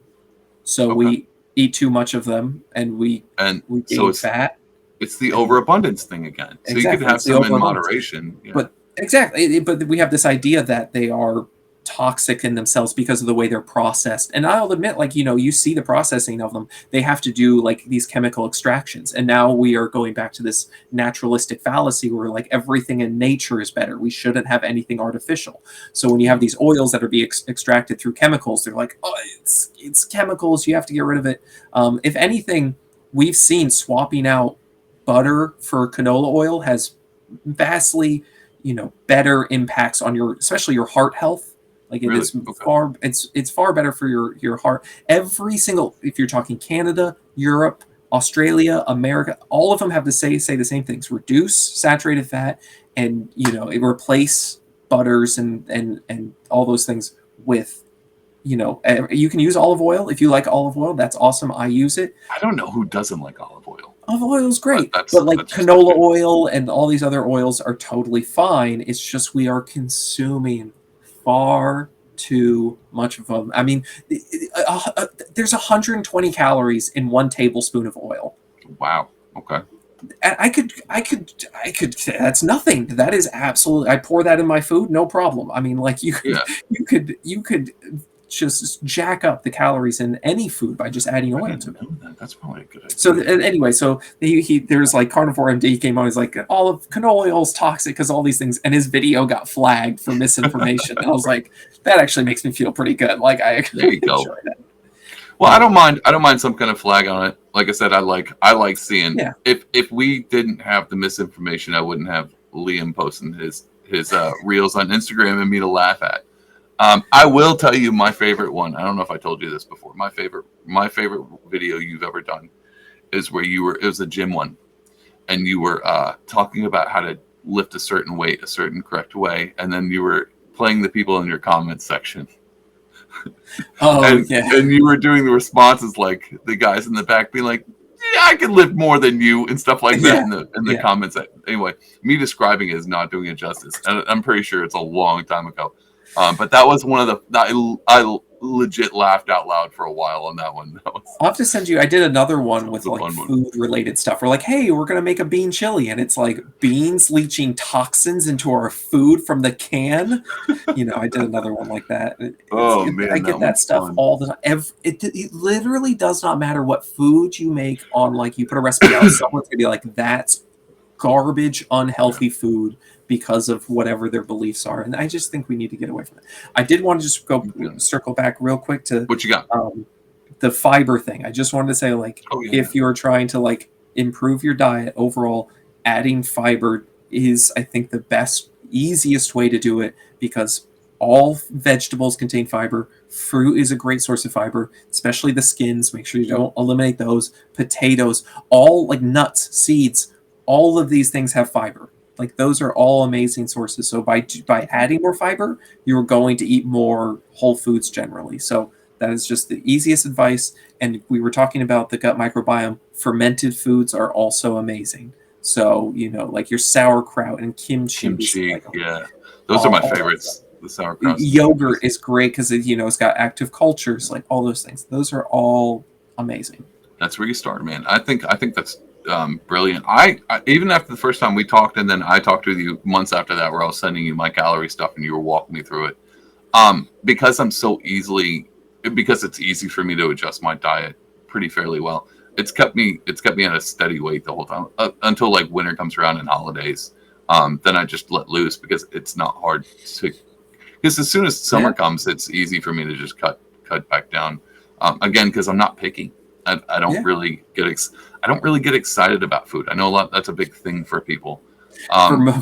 So we eat too much of them and we gain fat. It's the overabundance thing again. So you could have some in moderation. Yeah. But exactly. But we have this idea that they are toxic in themselves because of the way they're processed. And I'll admit, you see the processing of them. They have to do these chemical extractions. And now we are going back to this naturalistic fallacy where everything in nature is better. We shouldn't have anything artificial. So when you have these oils that are being extracted through chemicals, they're it's chemicals. You have to get rid of it. If anything, we've seen swapping out butter for canola oil has vastly, better impacts on especially your heart health. It's far better for your heart. Every single, if you're talking Canada, Europe, Australia, America, all of them have to say the same things: reduce saturated fat, and replace butters and all those things with, you can use olive oil if you like olive oil. That's awesome. I use it. I don't know who doesn't like olive oil. Olive oil is great, but canola oil and all these other oils are totally fine. It's just we are consuming far too much of them. There's 120 calories in 1 tablespoon of oil. Wow. Okay. I could. That's nothing. That is absolutely. I pour that in my food, no problem. You could just jack up the calories in any food by just adding oil to it. That's probably a good idea. So anyway, there's Carnivore MD came on. He's all canola oil is toxic because all these things, and his video got flagged for misinformation. And I was like, that actually makes me feel pretty good. I there you go. That. Well, I don't mind some kind of flag on it. Like I said, I like seeing. Yeah. If we didn't have the misinformation, I wouldn't have Liam posting his reels on Instagram and me to laugh at. I will tell you my favorite one. I don't know if I told you this before. My favorite video you've ever done is where it was a gym one, and you were talking about how to lift a certain weight a certain correct way, and then you were playing the people in your comments section. And you were doing the responses the guys in the back being like, yeah, I can lift more than you and stuff like that in the comments. Anyway, me describing it is not doing it justice. And I'm pretty sure it's a long time ago. But that was one of I legit laughed out loud for a while on that one. I'll have to send you. I did another one with like fun one. food related stuff. We're like, hey, we're gonna make a bean chili, and it's like beans leaching toxins into our food from the can. I did another one like that. I get that stuff fun. all the time. It literally does not matter what food you make on, like, you put a recipe out, someone's gonna be like, that's garbage, unhealthy food because of whatever their beliefs are, and I just think we need to get away from it. I did want to just go circle back real quick to what you got. The fiber thing. I just wanted to say, like, if you're trying to like improve your diet overall, adding fiber is, I think, the best, easiest way to do it, because all vegetables contain fiber. Fruit is a great source of fiber, especially the skins. Make sure you don't eliminate those. Potatoes, all like nuts, seeds, all of these things have fiber. Like, those are all amazing sources. So by adding more fiber, you're going to eat more whole foods generally. So that is just the easiest advice. And we were talking about the gut microbiome. Fermented foods are also amazing. So, like your sauerkraut and kimchi. Those are my favorites. The sauerkraut. Yogurt is great because it's got active cultures, like all those things. Those are all amazing. That's where you start, man. I think that's brilliant. I even after the first time we talked, and then I talked with you months after that, where I was sending you my calorie stuff and you were walking me through it. Because it's easy for me to adjust my diet pretty fairly well. It's kept me at a steady weight the whole time until like winter comes around and holidays. Then I just let loose because it's not hard to. Because as soon as summer comes, it's easy for me to just cut back down. Again, because I'm not picky. I don't really get excited about food. I know that's a big thing for people.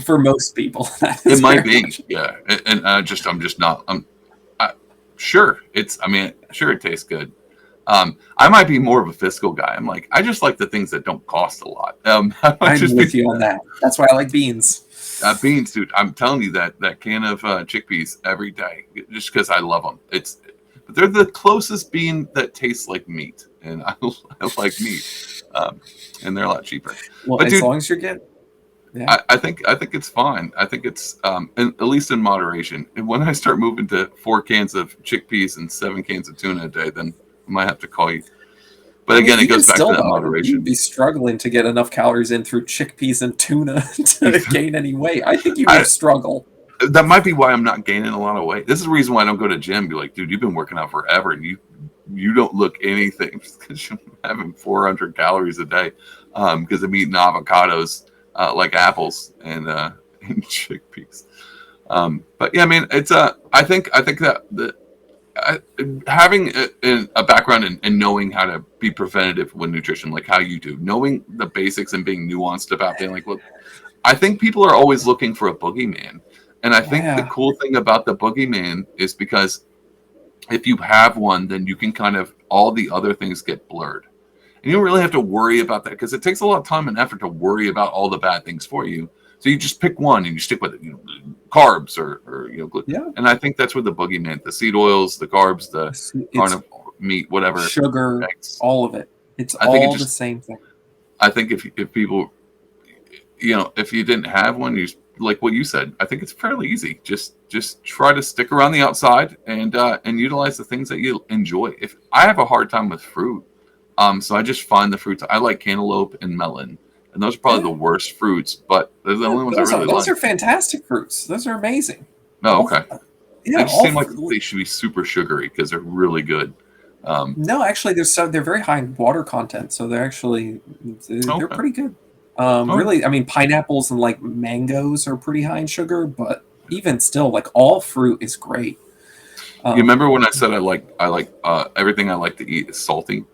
For most people, it might be, yeah. And I'm just not. Sure, it tastes good. I might be more of a fiscal guy. I'm like, I just like the things that don't cost a lot. I'm with you on that. That's why I like beans. Beans, dude. I'm telling you that can of chickpeas every day, just because I love them. But they're the closest bean that tastes like meat, and I like meat, and they're a lot cheaper. Well, but, as long as you're getting. Yeah. I think it's fine. I think it's at least in moderation. And when I start moving to 4 cans of chickpeas and 7 cans of tuna a day, then I might have to call you. But again, it goes back to that moderation. You'd be struggling to get enough calories in through chickpeas and tuna to gain any weight. I think you would struggle. That might be why I'm not gaining a lot of weight. This is the reason why I don't go to gym. Be like, dude, you've been working out forever, and you don't look anything because you're having 400 calories a day because I'm eating avocados. Like apples and chickpeas, but yeah, I mean, it's I think that having a background in knowing how to be preventative with nutrition, like how you do, knowing the basics and being nuanced about being like, look, I think people are always looking for a boogeyman, and I think the cool thing about the boogeyman is because if you have one, then you can kind of all the other things get blurred. And you don't really have to worry about that because it takes a lot of time and effort to worry about all the bad things for you. So you just pick one and you stick with it. Carbs or gluten. Yeah. And I think that's what the boogeyman, the seed oils, the carbs, the carnivore meat, whatever, sugar, eggs, all of it. It's all the same thing. I think if people, if you didn't have one, you like what you said. I think it's fairly easy. Just try to stick around the outside and utilize the things that you enjoy. If I have a hard time with fruit. So I just find the fruits. I like cantaloupe and melon, and those are probably the worst fruits, but they're the only ones I really like. Those are fantastic fruits. Those are amazing. Oh, okay. They just seem like they should be super sugary because they're really good. No, actually, they're very high in water content, so they're actually they're pretty good. Really, I mean, pineapples and like mangoes are pretty high in sugar, but even still, like all fruit is great. You remember when I said I like everything I like to eat is salty?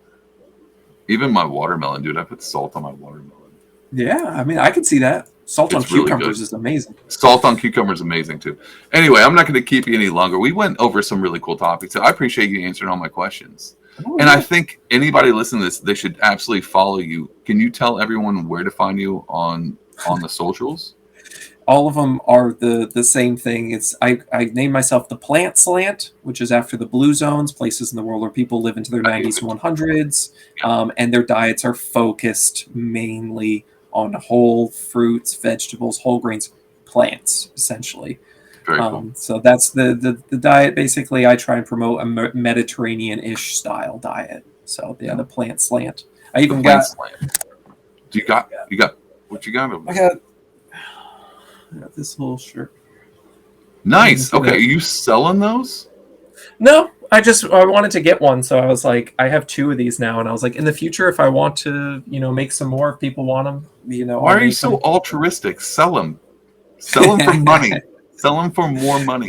Even my watermelon, dude. I put salt on my watermelon. Yeah, I mean, I can see that. Salt on cucumbers is amazing. Salt on cucumbers is amazing, too. Anyway, I'm not going to keep you any longer. We went over some really cool topics. So I appreciate you answering all my questions. I think anybody listening to this, they should absolutely follow you. Can you tell everyone where to find you on the socials? All of them are the same thing. I named myself the Plant Slant, which is after the blue zones, places in the world where people live into their 90s and 100s, and their diets are focused mainly on whole fruits, vegetables, whole grains, plants, essentially. Very cool. So that's the diet. Basically, I try and promote a Mediterranean-ish style diet. So yeah, the Plant Slant. I even Plant got. Slant. You got what you got over I there? got this whole shirt. Nice. Okay, are you selling those? No, I wanted to get one, so I was like, I have 2 of these now, and I was like, in the future, if I want to, make some more, if people want them, Why I'll are you make so them. altruistic? Sell them. Sell them for money. Sell them for more money.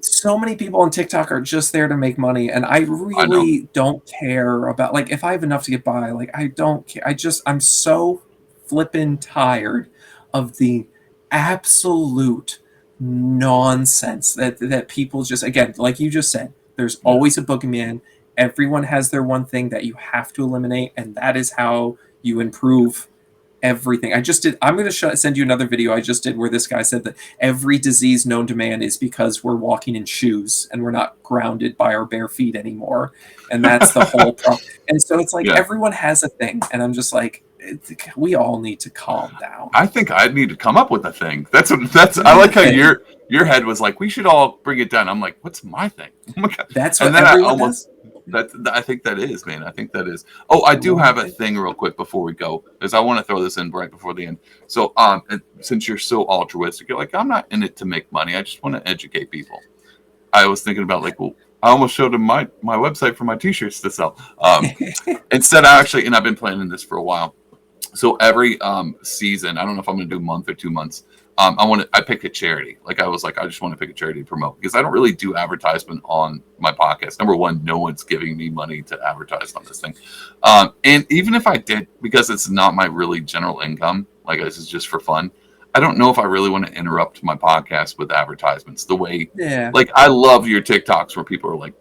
So many people on TikTok are just there to make money, and I I know. really don't care about, like, if I have enough to get by, like, I don't care. I'm so flippin' tired of the absolute nonsense that people just, again, like you just said, there's Yeah. always a boogeyman. Everyone has their one thing that you have to eliminate, and that is how you improve everything. I'm going to send you another video I just did where this guy said that every disease known to man is because we're walking in shoes and we're not grounded by our bare feet anymore. And that's the whole problem. And so it's like everyone has a thing. And I'm just like, we all need to calm down. I think I need to come up with a thing. I like how your head was like, we should all bring it down. I'm like, what's my thing? Oh my God. That's what everyone does. I think that is, man. I think that is. Oh, I do have a thing real quick before we go, because I want to throw this in right before the end. So, since you're so altruistic, you're like, I'm not in it to make money. I just want to educate people. I was thinking about like, well, I almost showed him my website for my T-shirts to sell. Instead, and I've been planning this for a while. So every season, I don't know if I'm going to do a month or 2 months. I pick a charity. Like I was like, I just want to pick a charity to promote because I don't really do advertisement on my podcast. Number one, no one's giving me money to advertise on this thing. And even if I did, because it's not my really general income, like this is just for fun. I don't know if I really want to interrupt my podcast with advertisements the way, like I love your TikToks where people are like,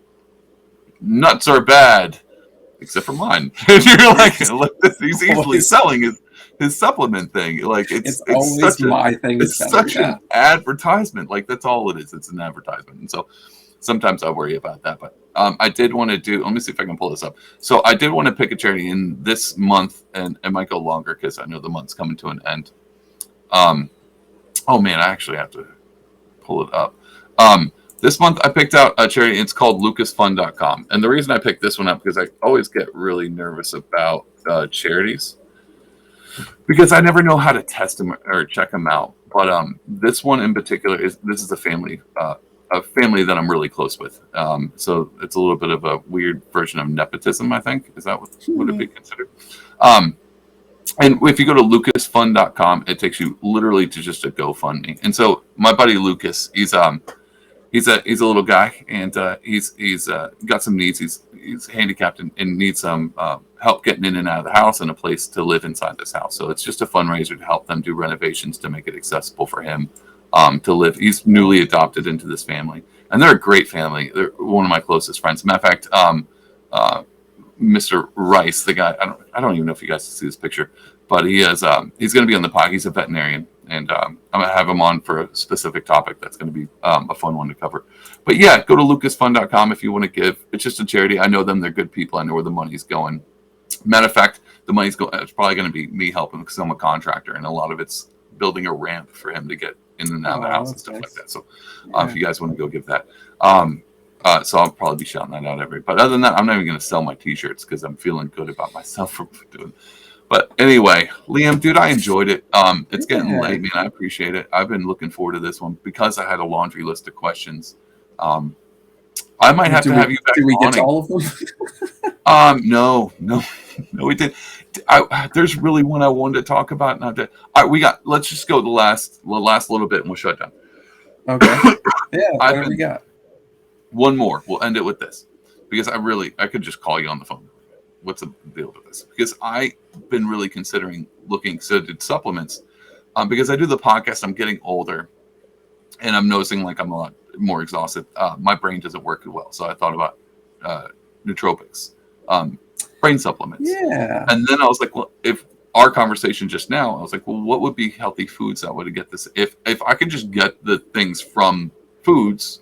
nuts are bad, except for mine. And you're like, look, he's easily selling his supplement thing. Like it's always such my thing. It's such an advertisement. Like that's all it is. It's an advertisement. And so sometimes I worry about that. But I did want to do. Let me see if I can pull this up. So I did want to pick a charity in this month, and it might go longer because I know the month's coming to an end. Oh man, I actually have to pull it up. This month I picked out a charity. It's called lucasfund.com. And the reason I picked this one up because I always get really nervous about charities because I never know how to test them or check them out. But this one in particular is a family that I'm really close with. So it's a little bit of a weird version of nepotism, I think. Is that what would it be considered? And if you go to lucasfund.com, it takes you literally to just a GoFundMe. And so my buddy Lucas, he's a little guy, and he's got some needs. He's handicapped and needs some help getting in and out of the house and a place to live inside this house. So it's just a fundraiser to help them do renovations to make it accessible for him to live. He's newly adopted into this family, and they're a great family. They're one of my closest friends. Matter of fact, Mr. Rice, the guy, I don't even know if you guys see this picture, but he's going to be on the pod. He's a veterinarian, and I'm going to have him on for a specific topic that's going to be a fun one to cover. But yeah, go to lucasfund.com if you want to give. It's just a charity. I know them. They're good people. I know where the money's going. Matter of fact, the money's going. It's probably going to be me helping because I'm a contractor, and a lot of it's building a ramp for him to get in and out of the house and stuff like that. So if you guys want to go give that. So I'll probably be shouting that out but other than that, I'm not even going to sell my T-shirts because I'm feeling good about myself for doing. But anyway, Liam, dude, I enjoyed it. It's getting late, man. I appreciate it. I've been looking forward to this one because I had a laundry list of questions. I might have to have you back. Did we get to all of them? No, we did. There's really one I wanted to talk about. All right, let's just go the last little bit and we'll shut down. Okay. Yeah, what we got? One more. We'll end it with this because I could just call you on the phone. What's the deal with this? Because I've been really considering looking at supplements because I do the podcast. I'm getting older and I'm noticing like I'm a lot more exhausted. My brain doesn't work as well. So I thought about nootropics, brain supplements. Yeah. And then I was like, well, if our conversation just now, I was like, well, what would be healthy foods that would get this? If I could just get the things from foods,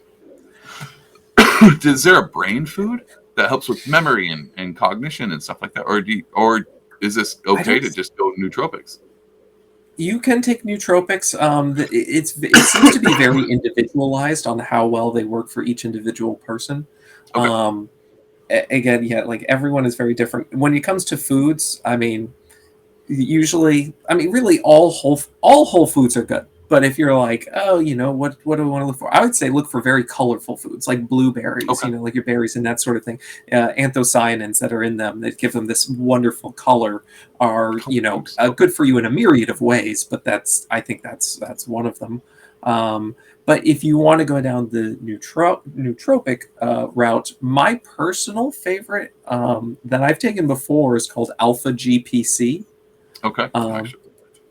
is there a brain food that helps with memory and cognition and stuff like that? Or is this okay to just go nootropics? You can take nootropics. It seems to be very individualized on how well they work for each individual person. Okay. Again, yeah, like everyone is very different. When it comes to foods, I mean, usually, I mean, really, all whole foods are good. But if you're like, oh, what do I want to look for? I would say look for very colorful foods like blueberries, Okay. like your berries and that sort of thing. Anthocyanins that are in them that give them this wonderful color are, good for you in a myriad of ways. But I think that's one of them. But if you want to go down the nootropic route, my personal favorite that I've taken before is called Alpha GPC. Okay. Um,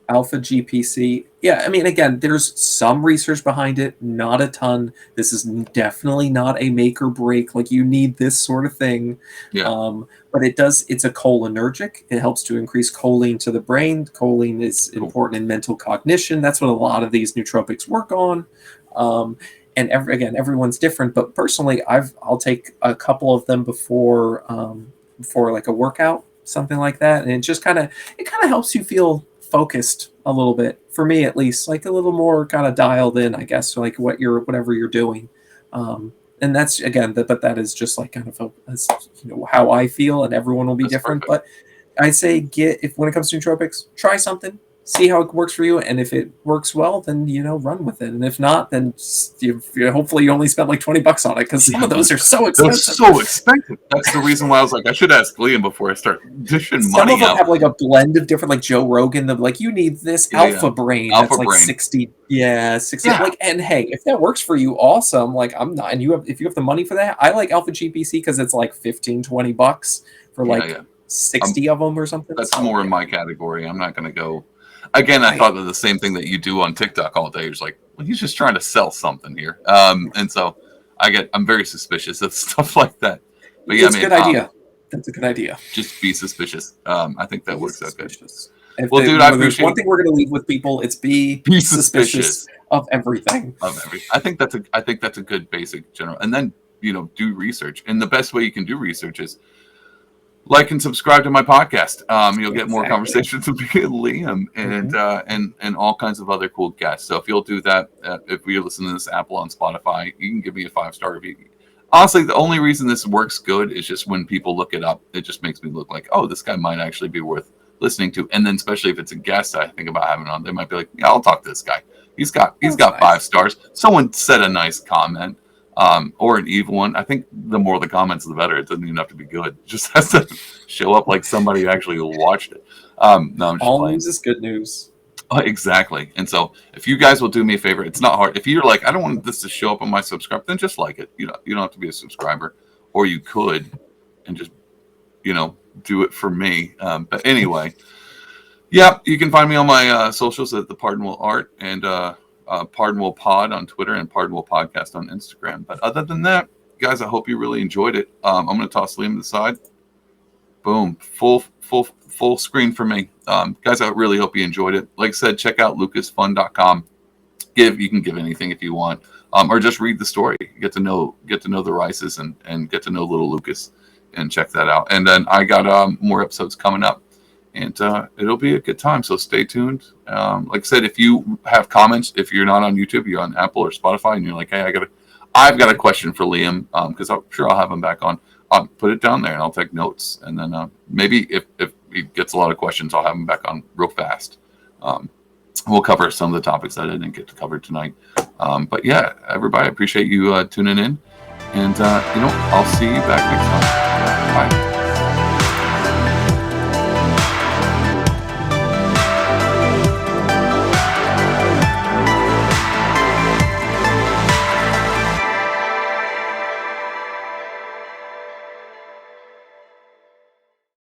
Alpha GPC. Yeah, I mean, again, there's some research behind it, not a ton. This is definitely not a make or break. Like, you need this sort of thing. Yeah. But it's a cholinergic. It helps to increase choline to the brain. Choline is important in mental cognition. That's what a lot of these nootropics work on. And everyone's different. But personally, I'll take a couple of them before like a workout, something like that, and it kind of helps you feel focused a little bit, for me at least, like a little more kind of dialed in, I guess, like whatever you're doing. And that's but that is just like kind of how I feel, and everyone will be different. Perfect. But I say if when it comes to nootropics, try something, see how it works for you, and if it works well, then run with it, and if not, then hopefully you only spent like $20 on it, because some of those are so expensive. They're so expensive. That's the reason why I was like, I should ask Liam before I start dishing money out. Some of them have like a blend of different, like Joe Rogan, like you need this Alpha Brain that's like 60. Yeah, 60. Yeah. Like, and hey, if that works for you, awesome. Like, I'm not, and if you have the money for that, I like Alpha GPC because it's like $15-$20 for like 60 of them or something. That's more in my category. I'm not going to go. Again, I thought of the same thing that you do on TikTok all day. You're just like, well, he's just trying to sell something here. And so I'm very suspicious of stuff like that. But yeah, it's a good idea. That's a good idea. Just be suspicious. I think that works out good. Well, dude, I appreciate. There's one thing we're going to leave with people. It's be suspicious of everything. I think that's a good basic general. And then do research. And the best way you can do research is like and subscribe to my podcast. You'll get more conversations with Liam and all kinds of other cool guests. So if you'll do that, if you're listening to this Apple on Spotify, you can give me a 5-star review. Honestly, the only reason this works good is just when people look it up, it just makes me look like, oh, this guy might actually be worth listening to. And then especially if it's a guest I think about having on, they might be like, yeah, I'll talk to this guy. He's got nice. 5 stars. Someone said a nice comment. Or an evil one. I think the more the comments, the better. It doesn't even have to be good. It just has to show up like somebody actually watched it. No, I'm just all playing. News is good news. Exactly. And so if you guys will do me a favor, it's not hard. If you're like, I don't want this to show up on my subscribe, then just like it. You don't have to be a subscriber, or you could and just do it for me. But anyway, yeah, you can find me on my socials at the Pardonable Art and Pardonable Pod on Twitter and Pardonable Podcast on Instagram. But other than that, guys, I hope you really enjoyed it. I'm going to toss Liam to the side. Boom, full screen for me. Guys, I really hope you enjoyed it. Like I said, check out lucasfun.com. You can give anything if you want, or just read the story. Get to know the Rices and get to know little Lucas, and check that out. And then I got more episodes coming up. And it'll be a good time, so stay tuned. Like I said, if you have comments, if you're not on YouTube, you're on Apple or Spotify, and you're like, hey, I've got a question for Liam, because I'm sure I'll have him back on. I'll put it down there, and I'll take notes. And then maybe if he gets a lot of questions, I'll have him back on real fast. We'll cover some of the topics that I didn't get to cover tonight. But yeah, everybody, I appreciate you tuning in. And, I'll see you back next time. Bye.